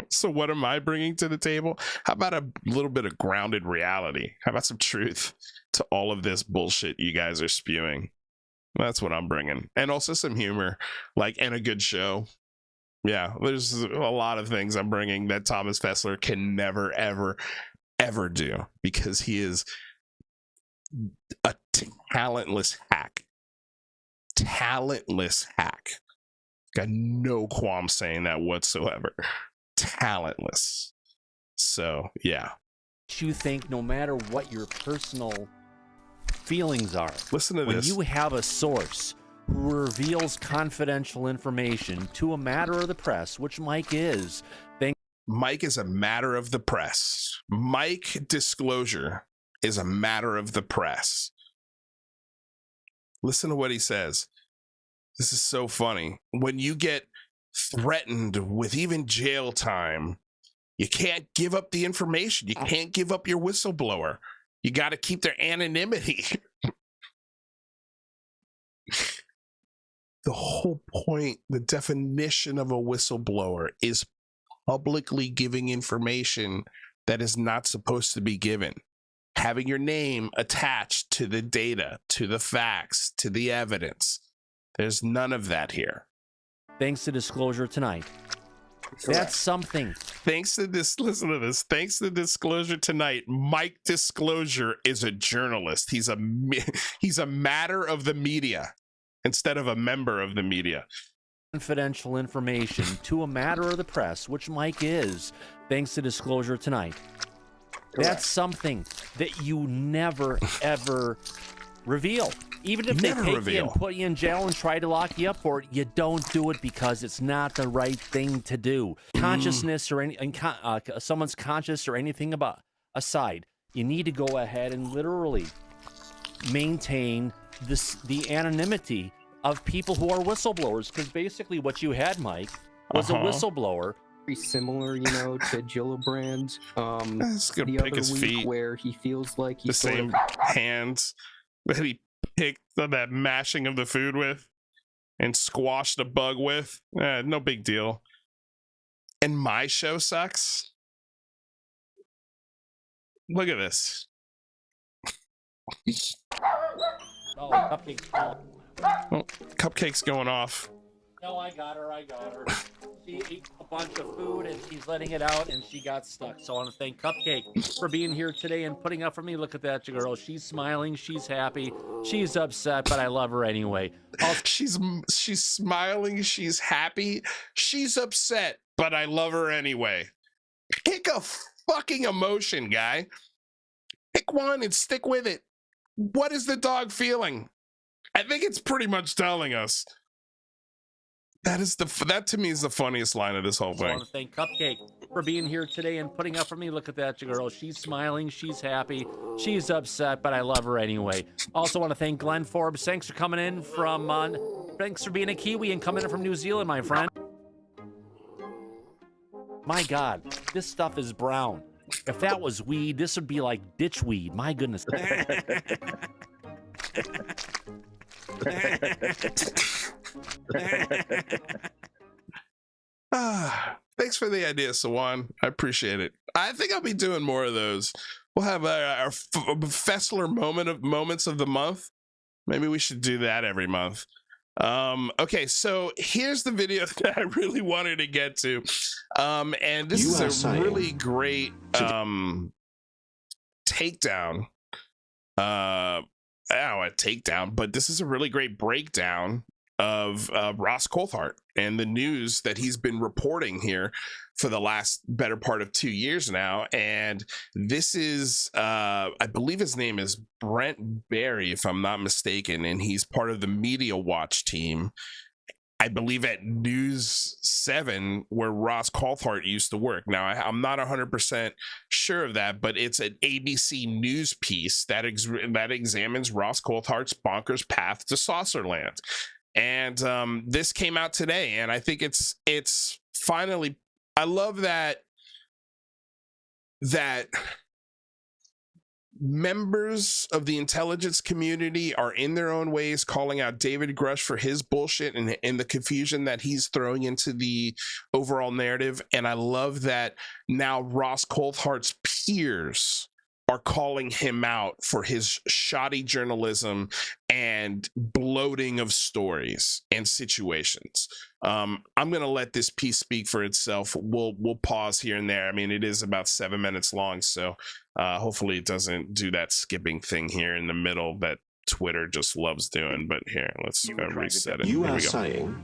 So what am I bringing to the table? How about a little bit of grounded reality? How about some truth to all of this bullshit you guys are spewing? That's what I'm bringing. And also some humor, and a good show. Yeah, there's a lot of things I'm bringing that Thomas Fessler can never, ever, ever do, because he is a talentless hack. Talentless hack. Got no qualms saying that whatsoever. Talentless. So, yeah. You think no matter what your personal feelings are, listen to when this. You have a source who reveals confidential information to a matter of the press, which Mike is. Mike is a matter of the press. Mike disclosure is a matter of the press. Listen to what he says. This is so funny. When you get threatened with even jail time, you can't give up the information. You can't give up your whistleblower. You got to keep their anonymity. The whole point, the definition of a whistleblower is publicly giving information that is not supposed to be given. Having your name attached to the data, to the facts, to the evidence. There's none of that here. Thanks to disclosure tonight. That's something. Thanks to this, listen to this. Thanks to disclosure tonight, Mike Disclosure is a journalist. He's a matter of the media instead of a member of the media. Confidential information to a matter of the press, which Mike is. Thanks to disclosure tonight. That's something that you never, ever reveal. Even if they take you and put you in jail and try to lock you up for it, you don't do it because it's not the right thing to do. Consciousness or someone's conscious or anything aside, you need to go ahead and literally maintain the anonymity of people who are whistleblowers, because basically what you had, Mike, was a whistleblower. Very similar, to Gillibrand. The other his week feet. Where he feels like he's the same hands that he picked that mashing of the food with and squashed a bug with. No big deal. And my show sucks. Look at this. Oh, Cupcake's Cupcake's going off. No, I got her. She ate a bunch of food and she's letting it out and she got stuck. So I want to thank Cupcake for being here today and putting up for me. Look at that girl. She's smiling. She's happy. She's upset, but I love her anyway. She's smiling. She's happy. She's upset, but I love her anyway. Pick a fucking emotion, guy. Pick one and stick with it. What is the dog feeling? I think it's pretty much telling us. That to me is the funniest line of this whole thing. I want to thank Cupcake for being here today and putting up for me. Look at that girl. She's smiling. She's happy. She's upset, but I love her anyway. Also want to thank Glenn Forbes. Thanks for coming in thanks for being a Kiwi and coming in from New Zealand, my friend. My God, this stuff is brown. If that was weed, this would be like ditch weed. My goodness. Thanks for the idea, Sawan. I appreciate it. I think I'll be doing more of those. We'll have our Fessler moments of the month. Maybe we should do that every month. Okay, so here's the video that I really wanted to get to. And this is a really great takedown a takedown, but this is a really great breakdown of Ross Coulthart and the news that he's been reporting here for the last better part of 2 years now. And this is, I believe his name is Brent Barry, if I'm not mistaken, and he's part of the Media Watch team, I believe at News 7, where Ross Coulthart used to work. Now, I'm not 100% sure of that, but it's an ABC News piece that examines Ross Coulthart's bonkers path to Saucerland. And this came out today, and I think it's finally, I love that members of the intelligence community are in their own ways calling out David Grusch for his bullshit and the confusion that he's throwing into the overall narrative. And I love that now Ross Coulthart's peers are calling him out for his shoddy journalism and bloating of stories and situations. I'm going to let this piece speak for itself. We'll pause here and there. I mean, it is about 7 minutes long, so hopefully it doesn't do that skipping thing here in the middle that Twitter just loves doing. But here, let's reset it. You are saying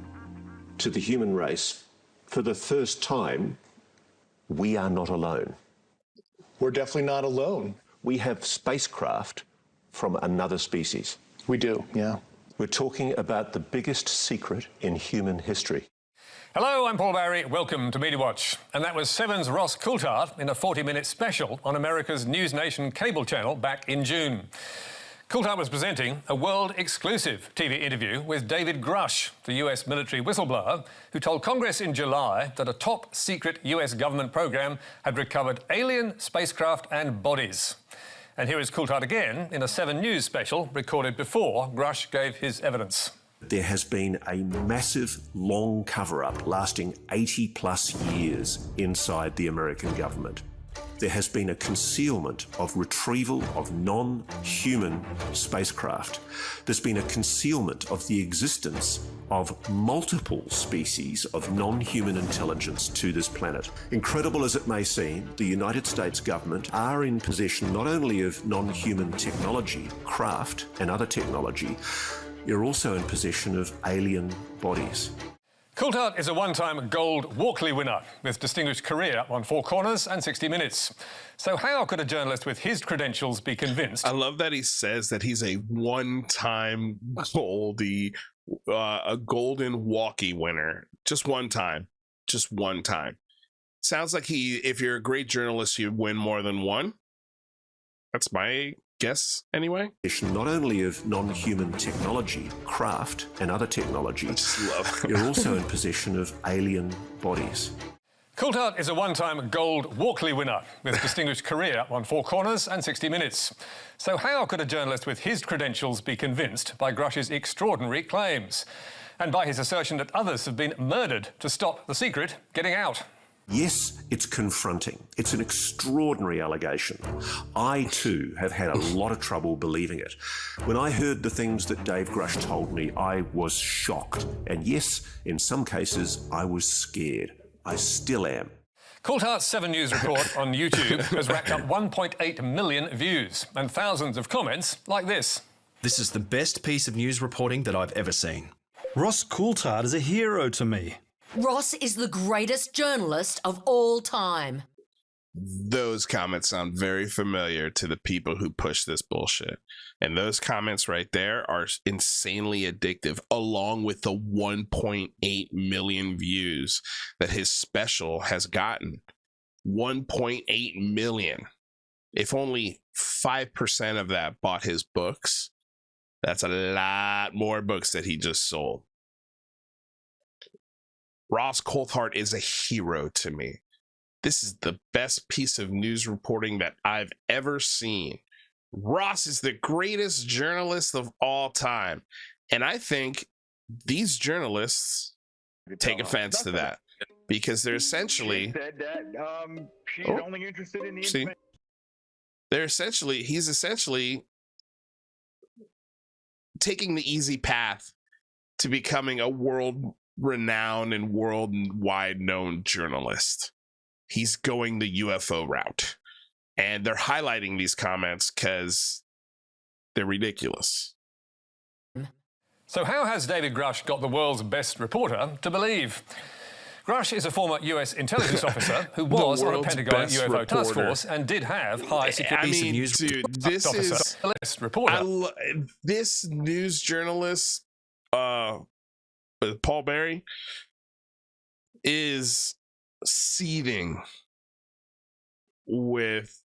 to the human race, for the first time, we are not alone. We're definitely not alone. We have spacecraft from another species. We do, yeah. We're talking about the biggest secret in human history. Hello, I'm Paul Barry. Welcome to Media Watch. And that was 7's Ross Coulthart in a 40-minute special on America's News Nation cable channel back in June. Coulthart was presenting a world-exclusive TV interview with David Grusch, the US military whistleblower, who told Congress in July that a top-secret US government program had recovered alien spacecraft and bodies. And here is Coulthart again in a 7 News special recorded before Grusch gave his evidence. There has been a massive, long cover-up lasting 80-plus years inside the American government. There has been a concealment of retrieval of non-human spacecraft. There's been a concealment of the existence of multiple species of non-human intelligence to this planet. Incredible as it may seem, the United States government are in possession not only of non-human technology, craft, and other technology, you're also in possession of alien bodies. Coulthart is a one-time gold Walkley winner with distinguished career on Four Corners and 60 Minutes. So how could a journalist with his credentials be convinced? I love that he says that he's a one-time a golden walkie winner. Just one time. Just one time. Sounds like if you're a great journalist, you win more than one. That's my guess anyway. Not only of non-human technology, craft, and other technology, you're also in possession of alien bodies. Coulthart is a one-time gold Walkley winner with distinguished career on Four Corners and 60 Minutes. So how could a journalist with his credentials be convinced by Grusch's extraordinary claims? And by his assertion that others have been murdered to stop the secret getting out? Yes, it's confronting. It's an extraordinary allegation. I, too, have had a lot of trouble believing it. When I heard the things that Dave Grusch told me, I was shocked. And yes, in some cases, I was scared. I still am. Coulthart's 7 News report on YouTube has racked up 1.8 million views and thousands of comments like this. This is the best piece of news reporting that I've ever seen. Ross Coulthart is a hero to me. Ross is the greatest journalist of all time. Those comments sound very familiar to the people who push this bullshit. And those comments right there are insanely addictive, along with the 1.8 million views that his special has gotten. 1.8 million. If only 5% of that bought his books, that's a lot more books that he just sold. Ross Coulthart is a hero to me. This is the best piece of news reporting that I've ever seen. Ross is the greatest journalist of all time. And I think these journalists take offense to that because they're essentially... said that she's only interested in the information. He's essentially taking the easy path to becoming a world-renowned and worldwide known journalist. He's going the UFO route. And they're highlighting these comments because They're ridiculous. So how has David Grusch got the world's best reporter to believe? Grusch is a former US intelligence officer who was on a Pentagon UFO task force and did have high security news. Dude, this is this news journalist, Paul Barry, is seething with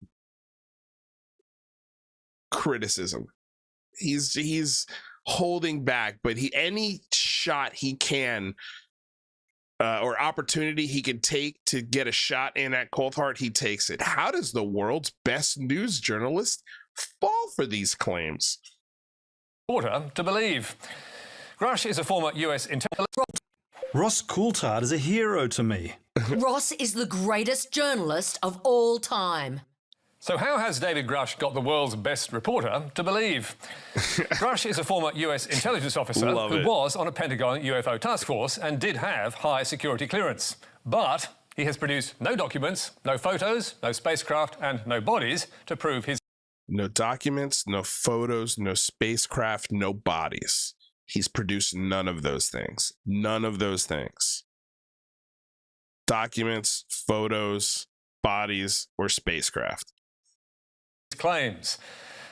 criticism. He's holding back, but any shot he can or opportunity he can take to get a shot in at Coulthart, he takes it. How does the world's best news journalist fall for these claims? Reporter to believe. Grusch is a former US intelligence. Ross Coulthart is a hero to me. Ross is the greatest journalist of all time. So how has David Grusch got the world's best reporter to believe? Grusch is a former US intelligence officer who was on a Pentagon UFO task force and did have high security clearance. But he has produced no documents, no photos, no spacecraft, and no bodies to prove his... No documents, no photos, no spacecraft, no bodies. He's produced none of those things. None of those things. Documents, photos, bodies, or spacecraft. Claims.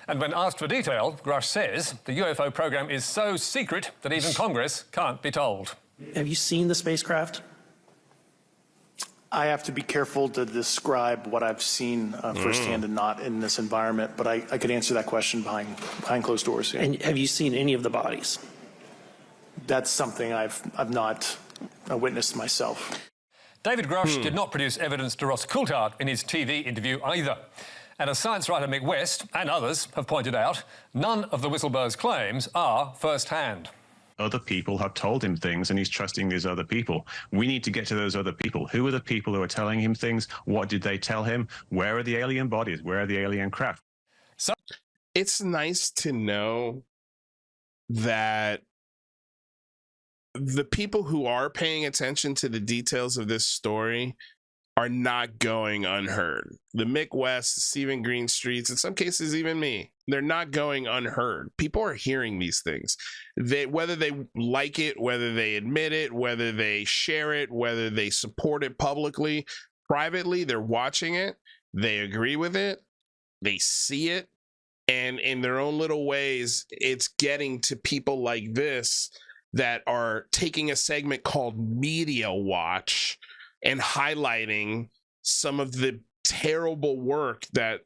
And when asked for detail, Grusch says the UFO program is so secret that even Congress can't be told. Have you seen the spacecraft? I have to be careful to describe what I've seen firsthand and not in this environment, but I could answer that question behind closed doors. Yeah. And have you seen any of the bodies? That's something I've not witnessed myself. David Grusch did not produce evidence to Ross Coulthart in his TV interview either. And as science writer Mick West and others have pointed out, none of the whistleblower's claims are first-hand. Other people have told him things and he's trusting these other people. We need to get to those other people. Who are the people who are telling him things? What did they tell him? Where are the alien bodies? Where are the alien craft? So it's nice to know that the people who are paying attention to the details of this story are not going unheard. The Mick West, Stephen Greenstreets, in some cases even me, they're not going unheard. People are hearing these things. Whether they like it, whether they admit it, whether they share it, whether they support it publicly, privately, they're watching it, they agree with it, they see it, and in their own little ways, it's getting to people like this that are taking a segment called Media Watch and highlighting some of the terrible work that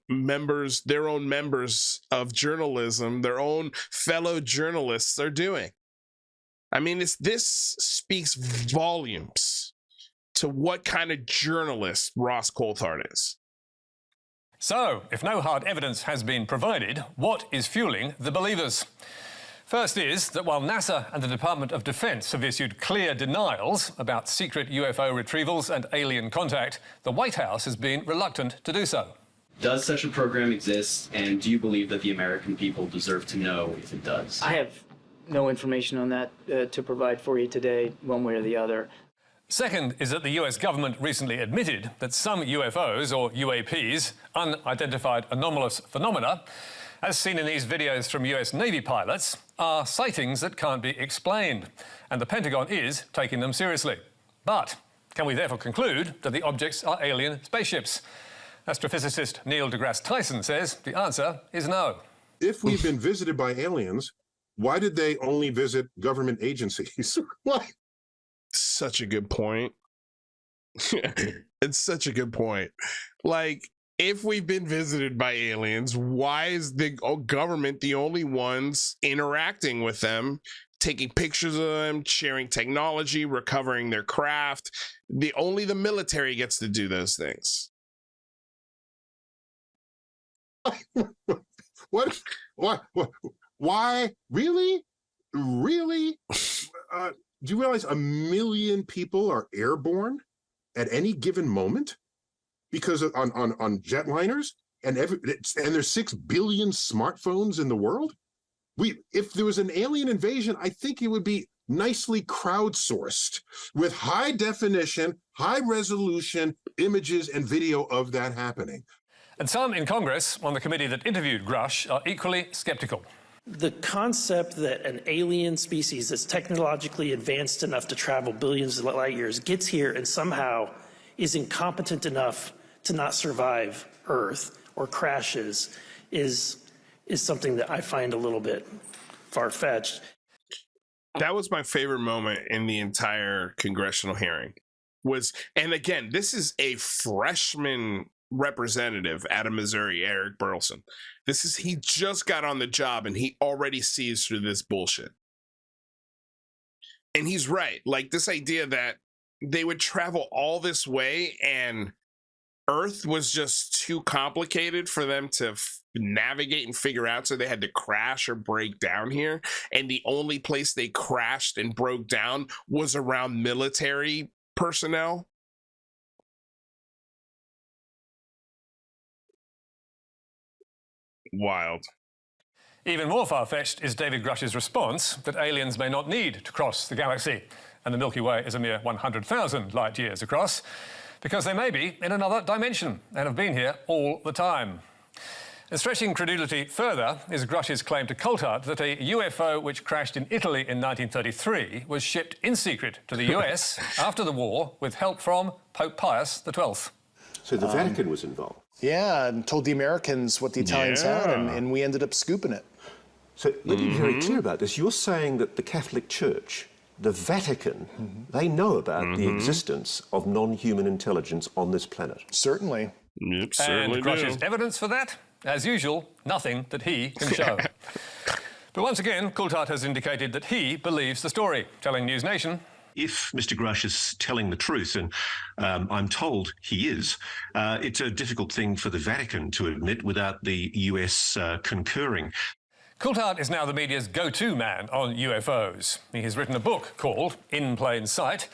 their own members of journalism, their own fellow journalists are doing. I mean, this speaks volumes to what kind of journalist Ross Coulthart is. So, if no hard evidence has been provided, what is fueling the believers? First is that while NASA and the Department of Defense have issued clear denials about secret UFO retrievals and alien contact, the White House has been reluctant to do so. Does such a program exist, and do you believe that the American people deserve to know if it does? I have no information on that to provide for you today, one way or the other. Second is that the US government recently admitted that some UFOs, or UAPs, unidentified anomalous phenomena, as seen in these videos from US Navy pilots, are sightings that can't be explained, and the Pentagon is taking them seriously. But can we therefore conclude that the objects are alien spaceships? Astrophysicist Neil deGrasse Tyson says the answer is no. If we've been visited by aliens, why did they only visit government agencies? Why? Such a good point. It's such a good point. Like, if we've been visited by aliens, why is the government the only ones interacting with them, taking pictures of them, sharing technology, recovering their craft? Only the military gets to do those things. What? Why? Really? Really? Do you realize 1 million people are airborne at any given moment? Because on jetliners, and there's 6 billion smartphones in the world. If there was an alien invasion, I think it would be nicely crowdsourced with high definition, high resolution images and video of that happening. And some in Congress on the committee that interviewed Grusch are equally skeptical. The concept that an alien species that's technologically advanced enough to travel billions of light years gets here and somehow is incompetent enough to not survive Earth or crashes is something that I find a little bit far-fetched. That was my favorite moment in the entire congressional hearing. And again, this is a freshman representative out of Missouri, Eric Burleson. He just got on the job and he already sees through this bullshit. And he's right. Like, this idea that they would travel all this way and Earth was just too complicated for them to navigate and figure out, so they had to crash or break down here. And the only place they crashed and broke down was around military personnel. Wild. Even more far-fetched is David Grusch's response that aliens may not need to cross the galaxy, and the Milky Way is a mere 100,000 light years across, because they may be in another dimension and have been here all the time. And stretching credulity further is Grusch's claim to Coulthart that a UFO which crashed in Italy in 1933 was shipped in secret to the US after the war with help from Pope Pius XII. So the Vatican was involved? Yeah, and told the Americans what the Italians had, and we ended up scooping it. So let me be very clear about this. You're saying that the Catholic Church, the Vatican, they know about the existence of non-human intelligence on this planet? Certainly. Yep, certainly. And Grusch's evidence for that? As usual, nothing that he can show. But once again, Coulthart has indicated that he believes the story, telling News Nation, if Mr. Grusch is telling the truth, and I'm told he is, it's a difficult thing for the Vatican to admit without the US concurring. Coulthart is now the media's go-to man on UFOs. He has written a book called In Plain Sight,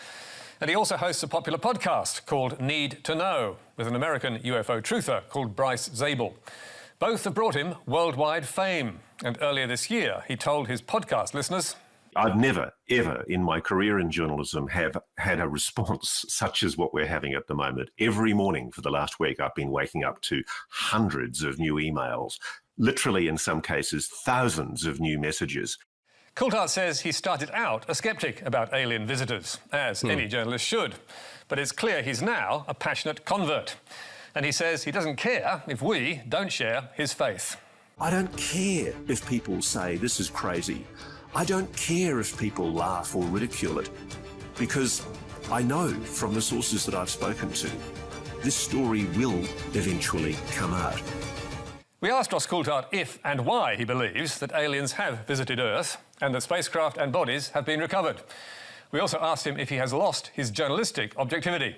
and he also hosts a popular podcast called Need to Know with an American UFO truther called Bryce Zabel. Both have brought him worldwide fame, and earlier this year he told his podcast listeners, I've never, ever in my career in journalism have had a response such as what we're having at the moment. Every morning for the last week, I've been waking up to hundreds of new emails, literally in some cases, thousands of new messages. Coulthart says he started out a skeptic about alien visitors, as any journalist should. But it's clear he's now a passionate convert. And he says he doesn't care if we don't share his faith. I don't care if people say this is crazy. I don't care if people laugh or ridicule it, because I know from the sources that I've spoken to, this story will eventually come out. We asked Ross Coulthart if and why he believes that aliens have visited Earth and that spacecraft and bodies have been recovered. We also asked him if he has lost his journalistic objectivity.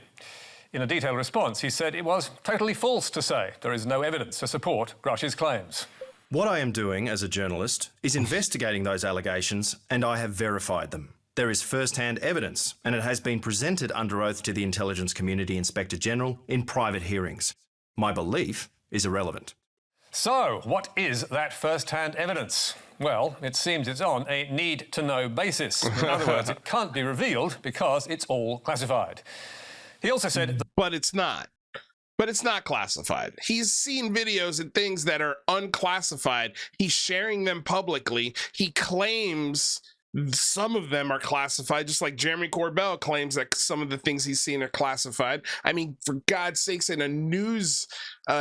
In a detailed response, he said it was totally false to say there is no evidence to support Grusch's claims. What I am doing as a journalist is investigating those allegations, and I have verified them. There is first-hand evidence, and it has been presented under oath to the Intelligence Community Inspector General in private hearings. My belief is irrelevant. So, what is that first-hand evidence? Well, it seems it's on a need-to-know basis. In other words, it can't be revealed because it's all classified. He also said... But it's not. But it's not classified. He's seen videos and things that are unclassified. He's sharing them publicly. He claims some of them are classified, just like Jeremy Corbell claims that some of the things he's seen are classified. I mean, for God's sakes, in a News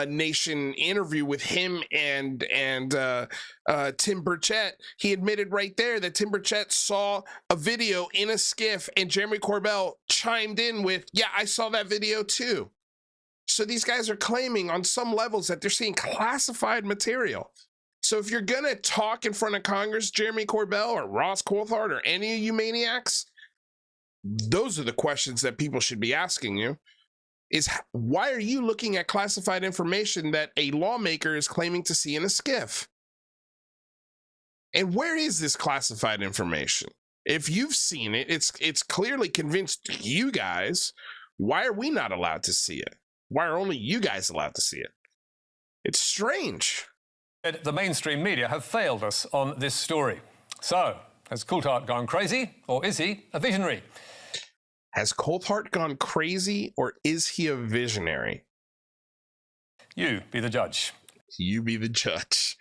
Nation interview with him and Tim Burchett, he admitted right there that Tim Burchett saw a video in a skiff, and Jeremy Corbell chimed in with, yeah, I saw that video too. So these guys are claiming on some levels that they're seeing classified material. So if you're going to talk in front of Congress, Jeremy Corbell or Ross Coulthart or any of you maniacs, those are the questions that people should be asking you. Is why are you looking at classified information that a lawmaker is claiming to see in a skiff? And where is this classified information? If you've seen it, it's clearly convinced you guys. Why are we not allowed to see it? Why are only you guys allowed to see it? It's strange. The mainstream media have failed us on this story. So, has Coulthart gone crazy, or is he a visionary? Has Coulthart gone crazy, or is he a visionary? You be the judge. You be the judge.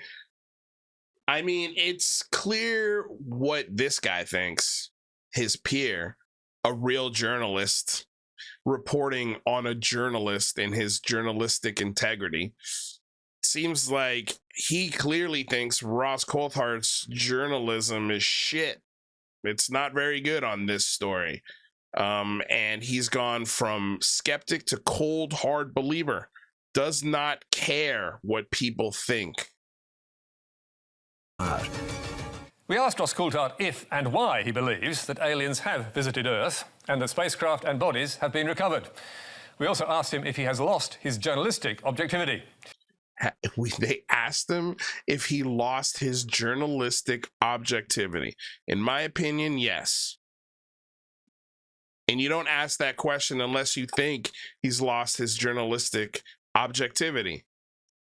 I mean, it's clear what this guy thinks. His peer, a real journalist, reporting on a journalist and his journalistic integrity. Seems like he clearly thinks Ross Coulthart's journalism is shit. It's not very good on this story. And he's gone from skeptic to cold, hard believer. Does not care what people think. We asked Ross Coulthart if and why he believes that aliens have visited Earth and that spacecraft and bodies have been recovered. We also asked him if he has lost his journalistic objectivity. They asked him if he lost his journalistic objectivity. In my opinion, yes. And you don't ask that question unless you think he's lost his journalistic objectivity.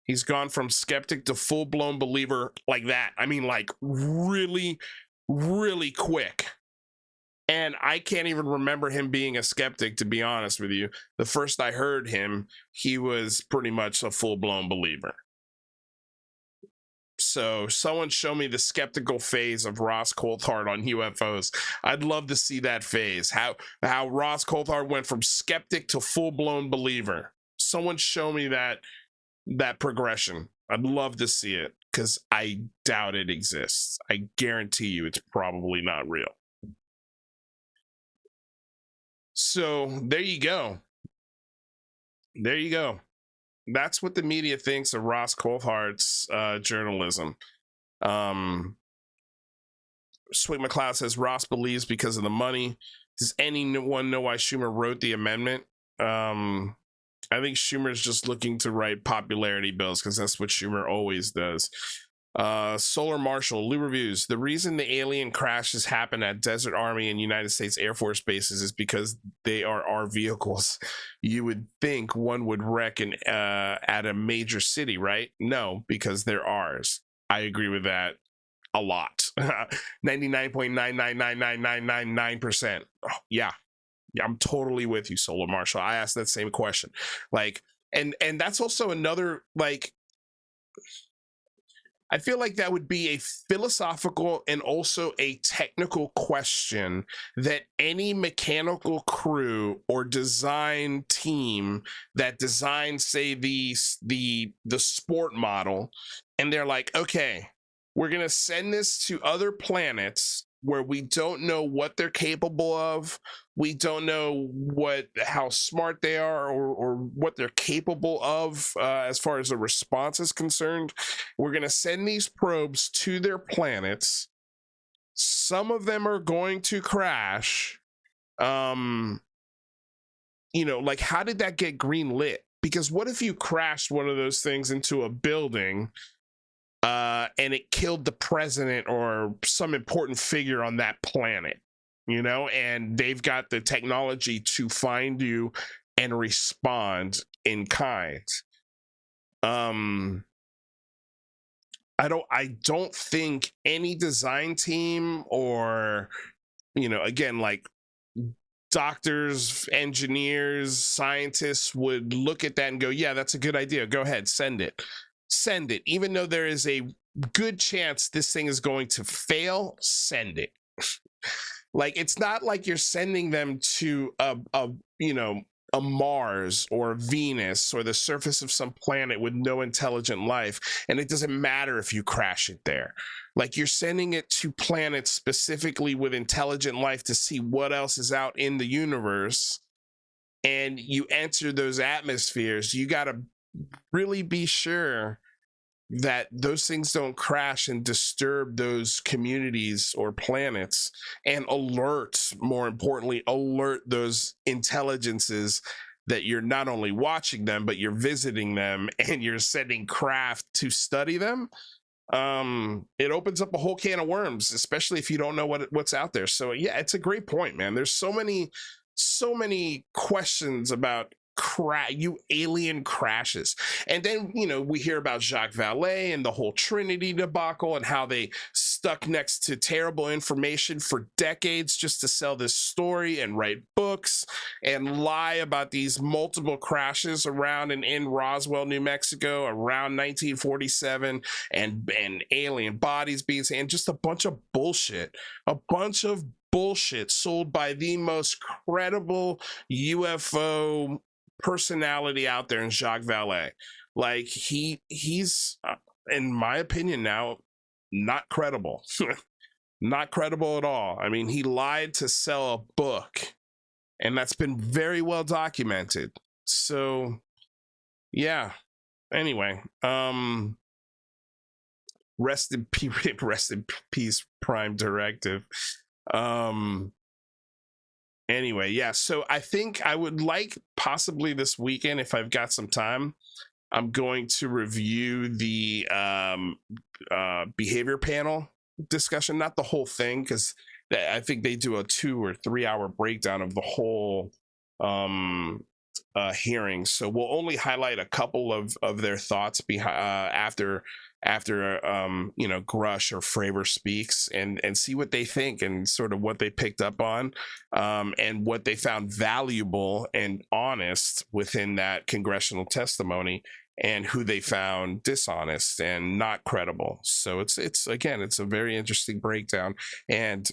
He's gone from skeptic to full-blown believer like that. I mean, like really, really quick. And I can't even remember him being a skeptic, to be honest with you. The first I heard him, he was pretty much a full-blown believer. So someone show me the skeptical phase of Ross Coulthart on UFOs. I'd love to see that phase. How Ross Coulthart went from skeptic to full-blown believer. Someone show me that progression. I'd love to see it, because I doubt it exists. I guarantee you it's probably not real. So there you go. There you go. That's what the media thinks of Ross Coulthart's journalism. Sweet McLeod says Ross believes because of the money. Does anyone know why Schumer wrote the amendment? I think Schumer's just looking to write popularity bills, because that's what Schumer always does. Solar Marshall, Lou Reviews. The reason the alien crashes happen at Desert Army and United States Air Force bases is because they are our vehicles. You would think one would wreck at a major city, right? No, because they're ours. I agree with that a lot. 99.9999999%. Oh, yeah, I'm totally with you, Solar Marshall. I asked that same question. Like, and that's also another, like, I feel like that would be a philosophical and also a technical question that any mechanical crew or design team that designs, say, the sport model, and they're like, okay, we're going to send this to other planets where we don't know what they're capable of. We don't know how smart they are or what they're capable of as far as the response is concerned. We're going to send these probes to their planets. Some of them are going to crash. You know, like, how did that get green lit? Because what if you crashed one of those things into a building and it killed the president or some important figure on that planet, you know, and they've got the technology to find you and respond in kind. I don't think any design team or, you know, again, like doctors, engineers, scientists would look at that and go, yeah, that's a good idea. Go ahead, send it. Send it. Even though there is a good chance this thing is going to fail, send it. Like, it's not like you're sending them to a Mars or Venus or the surface of some planet with no intelligent life, and it doesn't matter if you crash it there. Like, you're sending it to planets specifically with intelligent life to see what else is out in the universe, and you enter those atmospheres. You got to really be sure that those things don't crash and disturb those communities or planets, and more importantly, alert those intelligences that you're not only watching them, but you're visiting them and you're sending craft to study them. It opens up a whole can of worms, especially if you don't know what's out there. So yeah, it's a great point, man. There's so many questions about alien crashes. And then, you know, we hear about Jacques Vallée and the whole Trinity debacle and how they stuck next to terrible information for decades just to sell this story and write books and lie about these multiple crashes around and in Roswell, New Mexico around 1947 and alien bodies being seen, and just a bunch of bullshit sold by the most credible UFO personality out there in Jacques Vallée. Like he's in my opinion now, not credible. Not credible at all. I mean, he lied to sell a book, and that's been very well documented. So yeah. Anyway, rest in peace, Prime Directive. Anyway, yeah, so I think I would like possibly this weekend, if I've got some time, I'm going to review the behavior panel discussion, not the whole thing, because I think they do a 2 or 3 hour breakdown of the whole hearing. So we'll only highlight a couple of their thoughts after Grusch or Fravor speaks, and see what they think and sort of what they picked up on, and what they found valuable and honest within that congressional testimony, and who they found dishonest and not credible. So it's a very interesting breakdown, and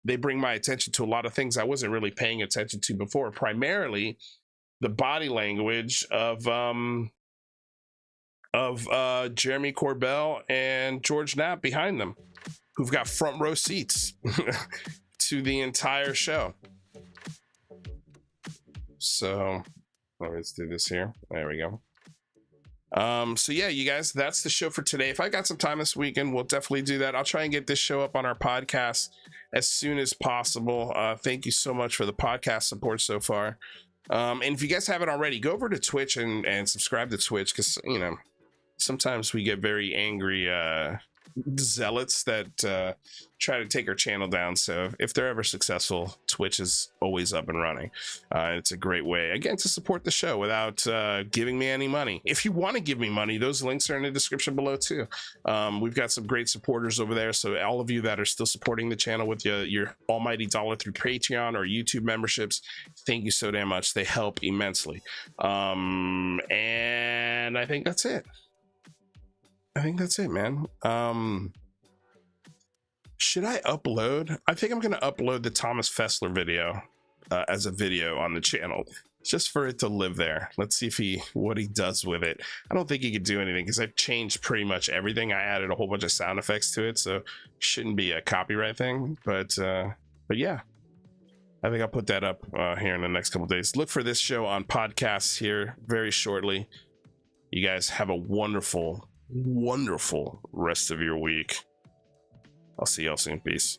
they bring my attention to a lot of things I wasn't really paying attention to before, primarily the body language of Jeremy Corbell and George Knapp behind them, who've got front row seats to the entire show. So let's do this here. There we go. So yeah, you guys, that's the show for today. If I got some time this weekend, we'll definitely do that. I'll try and get this show up on our podcast as soon as possible. Thank you so much for the podcast support so far. And if you guys haven't already, go over to Twitch and subscribe to Twitch, because sometimes we get very angry zealots that try to take our channel down. So if they're ever successful, Twitch is always up and running. It's a great way, again, to support the show without giving me any money. If you want to give me money, those links are in the description below too. We've got some great supporters over there. So all of you that are still supporting the channel with your almighty dollar through Patreon or YouTube memberships, thank you so damn much. They help immensely. And I think that's it. Man. Should I upload? I think I'm going to upload the Thomas Fessler video as a video on the channel, just for it to live there. Let's see what he does with it. I don't think he could do anything, because I've changed pretty much everything. I added a whole bunch of sound effects to it, so shouldn't be a copyright thing. But yeah, I think I'll put that up here in the next couple days. Look for this show on podcasts here very shortly. You guys have a wonderful rest of your week. I'll see y'all soon. Peace.